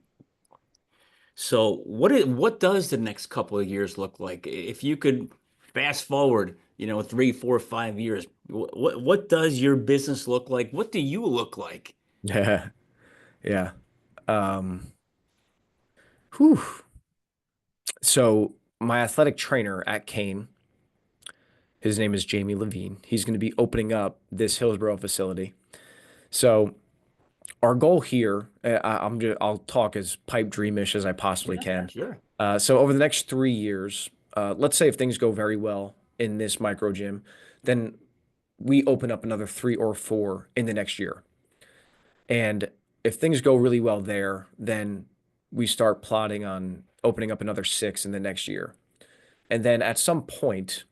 So what does the next couple of years look like? If you could fast forward, 3, 4, 5 years, what does your business look like? What do you look like? Yeah. Yeah. Um, whew. So my athletic trainer at Kane, his name is Jamie Levine. He's going to be opening up this Hillsborough facility. So our goal here, I'll talk as pipe dreamish as I possibly Yeah, can. sure. So over the next 3 years, let's say if things go very well in this micro gym, then we open up another three or four in the next year. And if things go really well there, then we start plotting on opening up another six in the next year. And then at some point,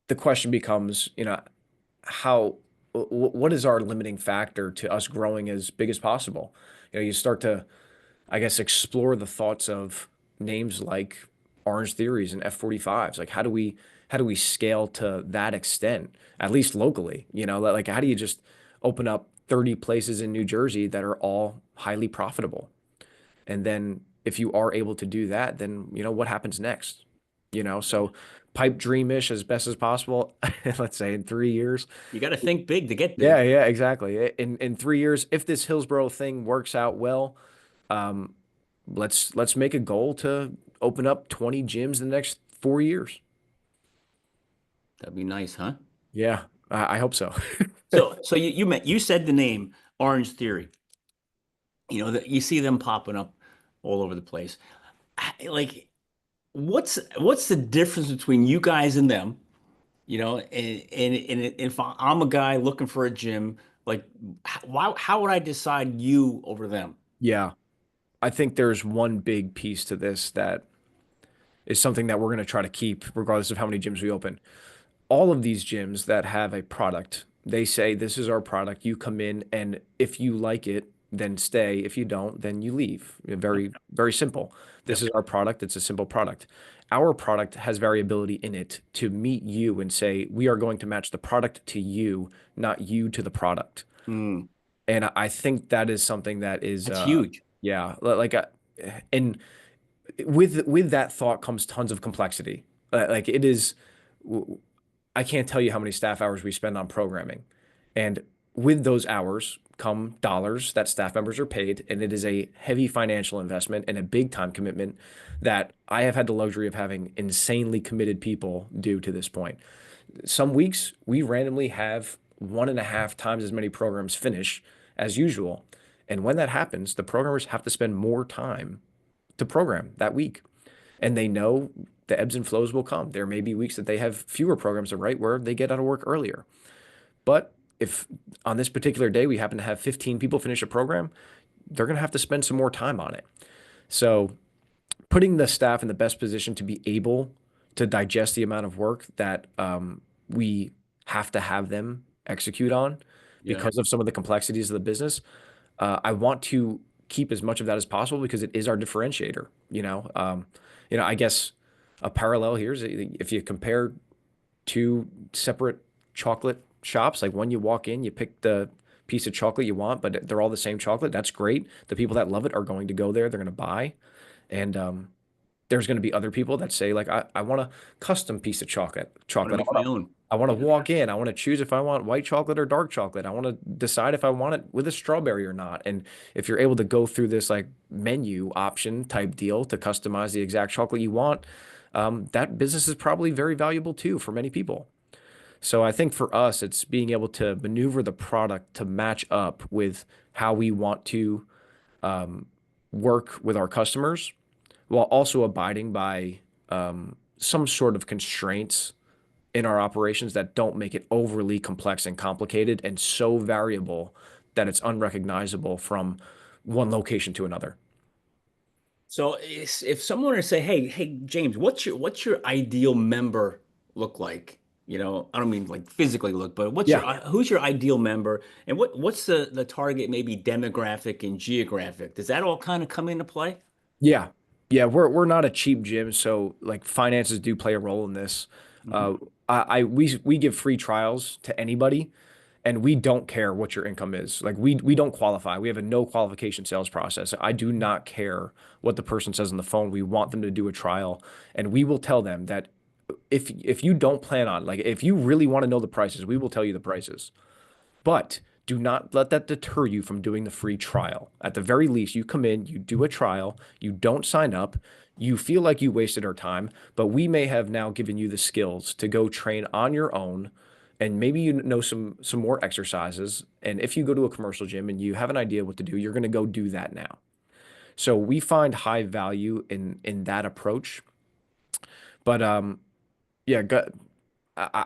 the question becomes, how, what is our limiting factor to us growing as big as possible? You start to, I guess, explore the thoughts of names like Orange Theories and F45s. Like, how do we scale to that extent, at least locally? Like how do you just open up 30 places in New Jersey that are all highly profitable? And then if you are able to do that, then what happens next? So pipe dreamish as best as possible. Let's say in 3 years. You got to think big to get Yeah, big. yeah, exactly. In 3 years, if this Hillsborough thing works out well, um, let's make a goal to open up 20 gyms in the next 4 years. That'd be nice, huh? Yeah, I hope so. So you said the name Orange Theory. You know that you see them popping up all over the place. Like, what's the difference between you guys and them? You know, and if I'm a guy looking for a gym, like, how would I decide you over them? Yeah, I think there's one big piece to this that is something that we're going to try to keep, regardless of how many gyms we open. All of these gyms that have a product, they say, this is our product. You come in, and if you like it, then stay. If you don't, then you leave. Yep, Very, very simple. This yep. is our product. It's a simple product. Our product has variability in it to meet you and say, we are going to match the product to you, not you to the product. Mm, And I think that is something that is, that's huge. yeah, and with that thought comes tons of complexity. Like it is, I can't tell you how many staff hours we spend on programming. And with those hours come dollars that staff members are paid. And it is a heavy financial investment and a big time commitment that I have had the luxury of having insanely committed people do to this point. Some weeks we randomly have 1.5 times as many programs finish as usual. And when that happens, the programmers have to spend more time to program that week. And they know the ebbs and flows will come. There may be weeks that they have fewer programs to write where they get out of work earlier. But if on this particular day we happen to have 15 people finish a program, they're going to have to spend some more time on it. So putting the staff in the best position to be able to digest the amount of work that we have to have them execute on Yeah. because of some of the complexities of the business, I want to keep as much of that as possible because it is our differentiator. I guess a parallel here is if you compare two separate chocolate shops, like when you walk in, you pick the piece of chocolate you want, but they're all the same chocolate. That's great. The people that love it are going to go there. They're going to buy, and there's going to be other people that say like I want a custom piece of chocolate. I want to Chocolate. make my own. I want to Yeah. walk in. I want to choose if I want white chocolate or dark chocolate. I want to decide if I want it with a strawberry or not. And if you're able to go through this like menu option type deal to customize the exact chocolate you want, that business is probably very valuable too for many people. So I think for us, it's being able to maneuver the product to match up with how we want to um, work with our customers while also abiding by some sort of constraints in our operations that don't make it overly complex and complicated and so variable that it's unrecognizable from one location to another. So if someone were to say, "Hey, James, what's your ideal member look like?" You know, I don't mean like physically look, but Yeah. who's your ideal member, and what's the target maybe demographic and geographic? Does that all kind of come into play? Yeah. Yeah, we're not a cheap gym, so like finances do play a role in this. Hmm. Uh, we give free trials to anybody, and we don't care what your income is. Like we don't qualify. We have a no qualification sales process. I do not care what the person says on the phone. We want them to do a trial, and we will tell them that if you don't plan on like if you really want to know the prices, we will tell you the prices. But do not let that deter you from doing the free trial. At the very least, you come in, you do a trial, you don't sign up, you feel like you wasted our time, but we may have now given you the skills to go train on your own and maybe you know some more exercises. And if you go to a commercial gym and you have an idea what to do, you're going to go do that now. So we find high value in that approach. But yeah,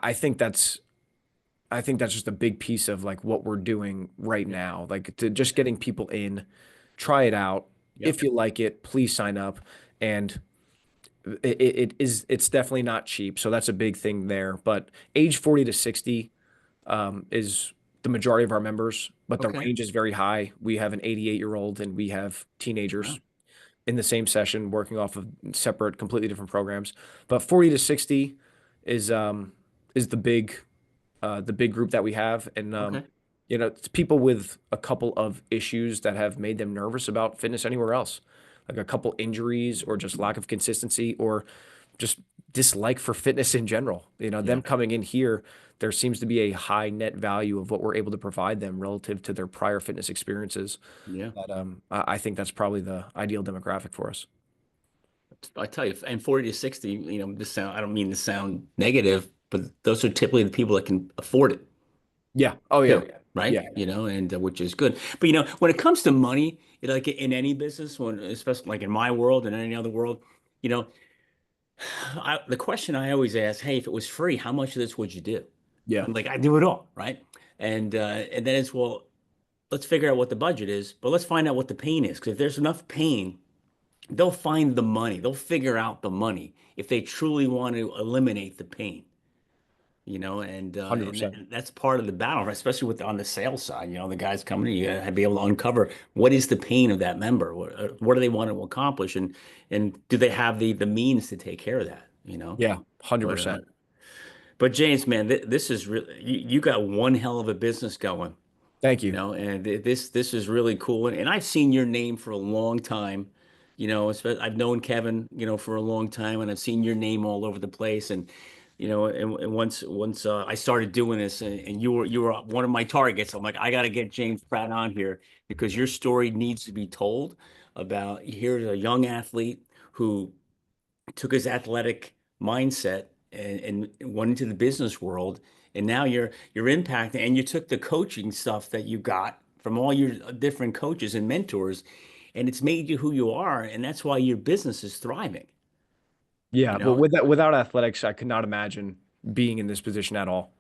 I think that's just a big piece of like what we're doing right Yeah. now. Like to just getting people in, try it out. Yep. If you like it, please sign up. And it's definitely not cheap. So that's a big thing there. But age 40 to 60 is the majority of our members, but the Okay. range is very high. We have an 88-year-old and we have Wow. teenagers in the same session working off of separate, completely different programs. But 40 to 60 is is the big group that we have. And, Okay. it's people with a couple of issues that have made them nervous about fitness anywhere else, like a couple injuries or just lack of consistency or just dislike for fitness in general. Yeah. Them coming in here, there seems to be a high net value of what we're able to provide them relative to their prior fitness experiences. Yeah. That I think that's probably the ideal demographic for us. I tell you, and 40 to 60, I don't mean to sound negative, but those are typically the people that can afford it Yeah. Oh yeah. too, right? Yeah. And which is good. But when it comes to money, like in any business, especially like in my world and any other world, you know, the question I always ask, hey, if it was free, how much of this would you do? Yeah. I'm like, I do it all, right? And then it's, well, let's figure out what the budget is, but let's find out what the pain is. Because if there's enough pain, they'll find the money. They'll figure out the money if they truly want to eliminate the pain. And 100%. that's part of the battle, especially on the sales side. The guys coming in, you gotta be able to uncover what is the pain of that member. What do they want to accomplish, and do they have the means to take care of that? Yeah. But 100%. James, man, this is really you got one hell of a business going. Thank you. And this is really cool. And I've seen your name for a long time. I've known Kevin, for a long time, and I've seen your name all over the place. And once I started doing this, and you were one of my targets. I'm like, I got to get James Pratt on here because your story needs to be told about here's a young athlete who took his athletic mindset and went into the business world, and now you're impacting, and you took the coaching stuff that you got from all your different coaches and mentors, and it's made you who you are, and that's why your business is thriving, Yeah, you but know? without athletics, I could not imagine being in this position at all.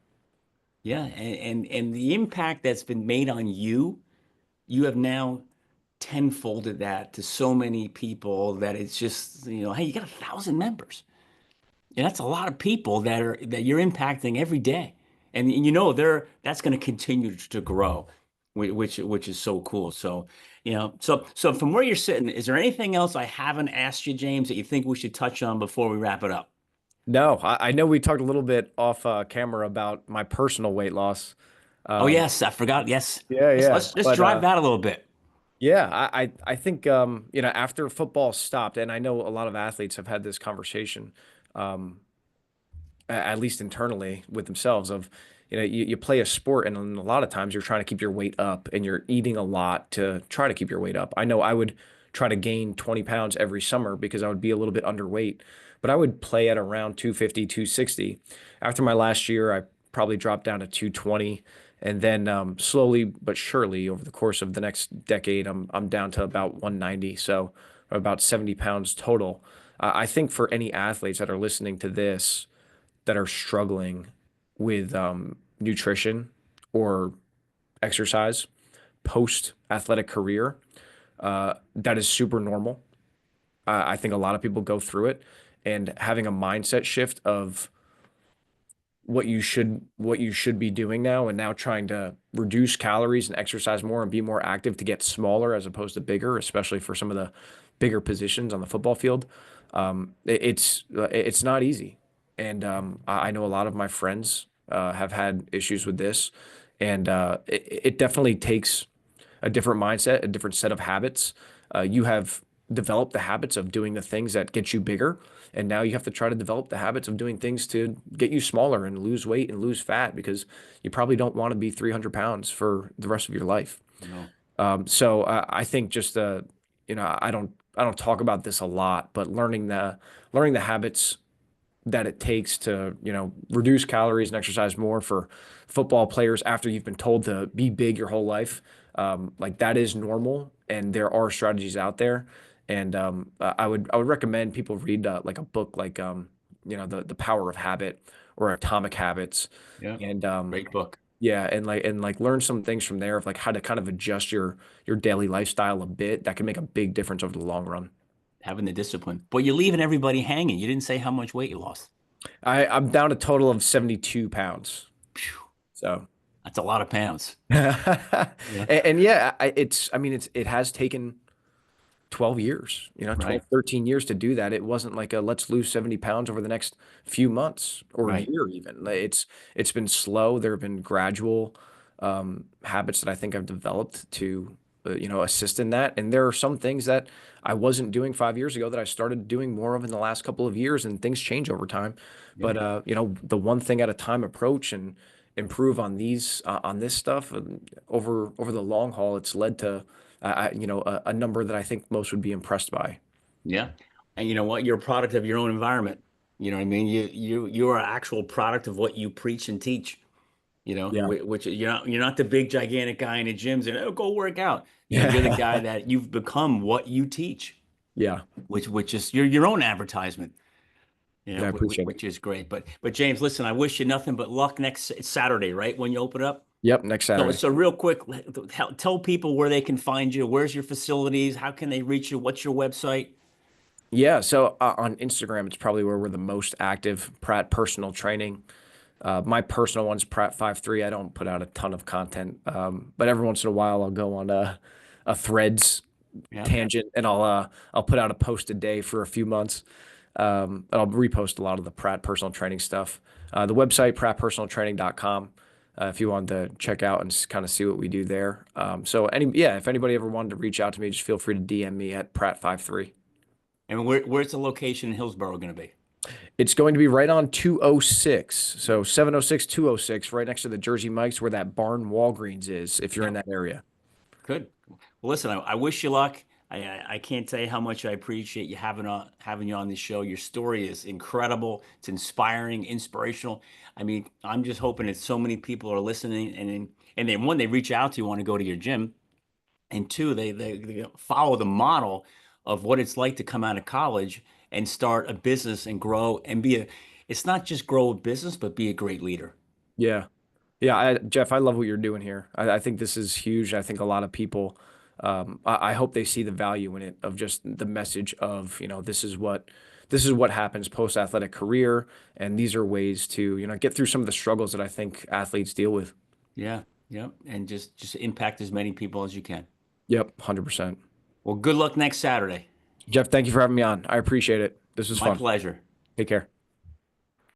Yeah, and the impact that's been made on you, you have now tenfolded that to so many people that it's just, hey, you got 1,000 members. And that's a lot of people that you're impacting every day. And that's going to continue to grow, which is so cool. So, so from where you're sitting, is there anything else I haven't asked you, James, that you think we should touch on before we wrap it up? No, I know we talked a little bit off camera about my personal weight loss. Oh, Um, yes, I forgot. Yes. yeah, Let's yeah, let's just but drive that a little bit. yeah, I think after football stopped, and I know a lot of athletes have had this conversation, um, at least internally with themselves of, you play a sport and a lot of times you're trying to keep your weight up and you're eating a lot to try to keep your weight up. I know I would try to gain 20 pounds every summer because I would be a little bit underweight, but I would play at around 250, 260. After my last year, I probably dropped down to 220. And then slowly but surely over the course of the next decade, I'm down to about 190. So about 70 pounds total. I think for any athletes that are listening to this, that are struggling with nutrition or exercise post athletic career, that is super normal. I think a lot of people go through it, and having a mindset shift of what you should be doing now, and now trying to reduce calories and exercise more and be more active to get smaller as opposed to bigger, especially for some of the bigger positions on the football field. It's not easy, and I know a lot of my friends have had issues with this, and it definitely takes a different mindset, a different set of habits. You have developed the habits of doing the things that get you bigger, and now you have to try to develop the habits of doing things to get you smaller and lose weight and lose fat because you probably don't want to be 300 pounds for the rest of your life. No. So I think just I don't talk about this a lot, but learning the habits that it takes to, reduce calories and exercise more for football players after you've been told to be big your whole life. Like that is normal, and there are strategies out there. And I would recommend people read like a book like the Power of Habit or Atomic Habits, Yeah. and Great book. yeah, and like learn some things from there of like how to kind of adjust your daily lifestyle a bit that can make a big difference over the long run. Having the discipline. But you're leaving everybody hanging. You didn't say how much weight you lost. I'm down a total of 72 pounds. Phew, So that's a lot of pounds. and, Yeah. and yeah, it has taken 12 years, 12, Right. 13 years to do that. It wasn't like a let's lose 70 pounds over the next few months or Right. year even. Like, it's been slow. There have been gradual habits that I think I've developed to assist in that. And there are some things that I wasn't doing 5 years ago that I started doing more of in the last couple of years, and things change over time. Yeah. But the one thing at a time approach and improve on these on this stuff and over the long haul, it's led to a number that I think most would be impressed by. Yeah. And you know what? You're a product of your own environment. You know what I mean? You are an actual product of what you preach and teach, Yeah. which you're not the big gigantic guy in the gyms and, oh, go work out. You're the guy Yeah. that you've become what you teach, Yeah. which is your own advertisement, Yeah. I appreciate it. which is great. But James, listen, I wish you nothing but luck next Saturday, right? When you open up. Yep. Next So, Saturday. so real quick, tell people where they can find you. Where's your facilities? How can they reach you? What's your website? Yeah. So on Instagram, it's probably where we're the most active. Pratt Personal Training. My personal one's Pratt 53. I don't put out a ton of content, but every once in a while I'll go on a Threads Yeah. tangent, and I'll put out a post a day for a few months. And I'll repost a lot of the Pratt Personal Training stuff. The website prattpersonaltraining.com. If you wanted to check out and kind of see what we do there. If anybody ever wanted to reach out to me, just feel free to DM me at Pratt 53. And where's the location in Hillsborough going to be? It's going to be right on 206. So 706, 206, right next to the Jersey Mike's where that Barn Walgreens is, if you're Yeah. in that area. Good. Well, listen, I wish you luck. I can't tell you how much I appreciate you having you on this show. Your story is incredible. It's inspiring, inspirational. I mean, I'm just hoping that so many people are listening, and then one, they reach out to you, want to go to your gym, and two, they follow the model of what it's like to come out of college and start a business and grow and be a. It's not just grow a business, but be a great leader. Yeah. Yeah. Jeff, I love what you're doing here. I think this is huge. I think a lot of people, I hope they see the value in it of just the message of, this is what happens post athletic career. And these are ways to, get through some of the struggles that I think athletes deal with. Yeah, yeah, and just impact as many people as you can. Yep. 100%. Well, good luck next Saturday. Jeff, thank you for having me on. I appreciate it. This was My fun. pleasure. Take care.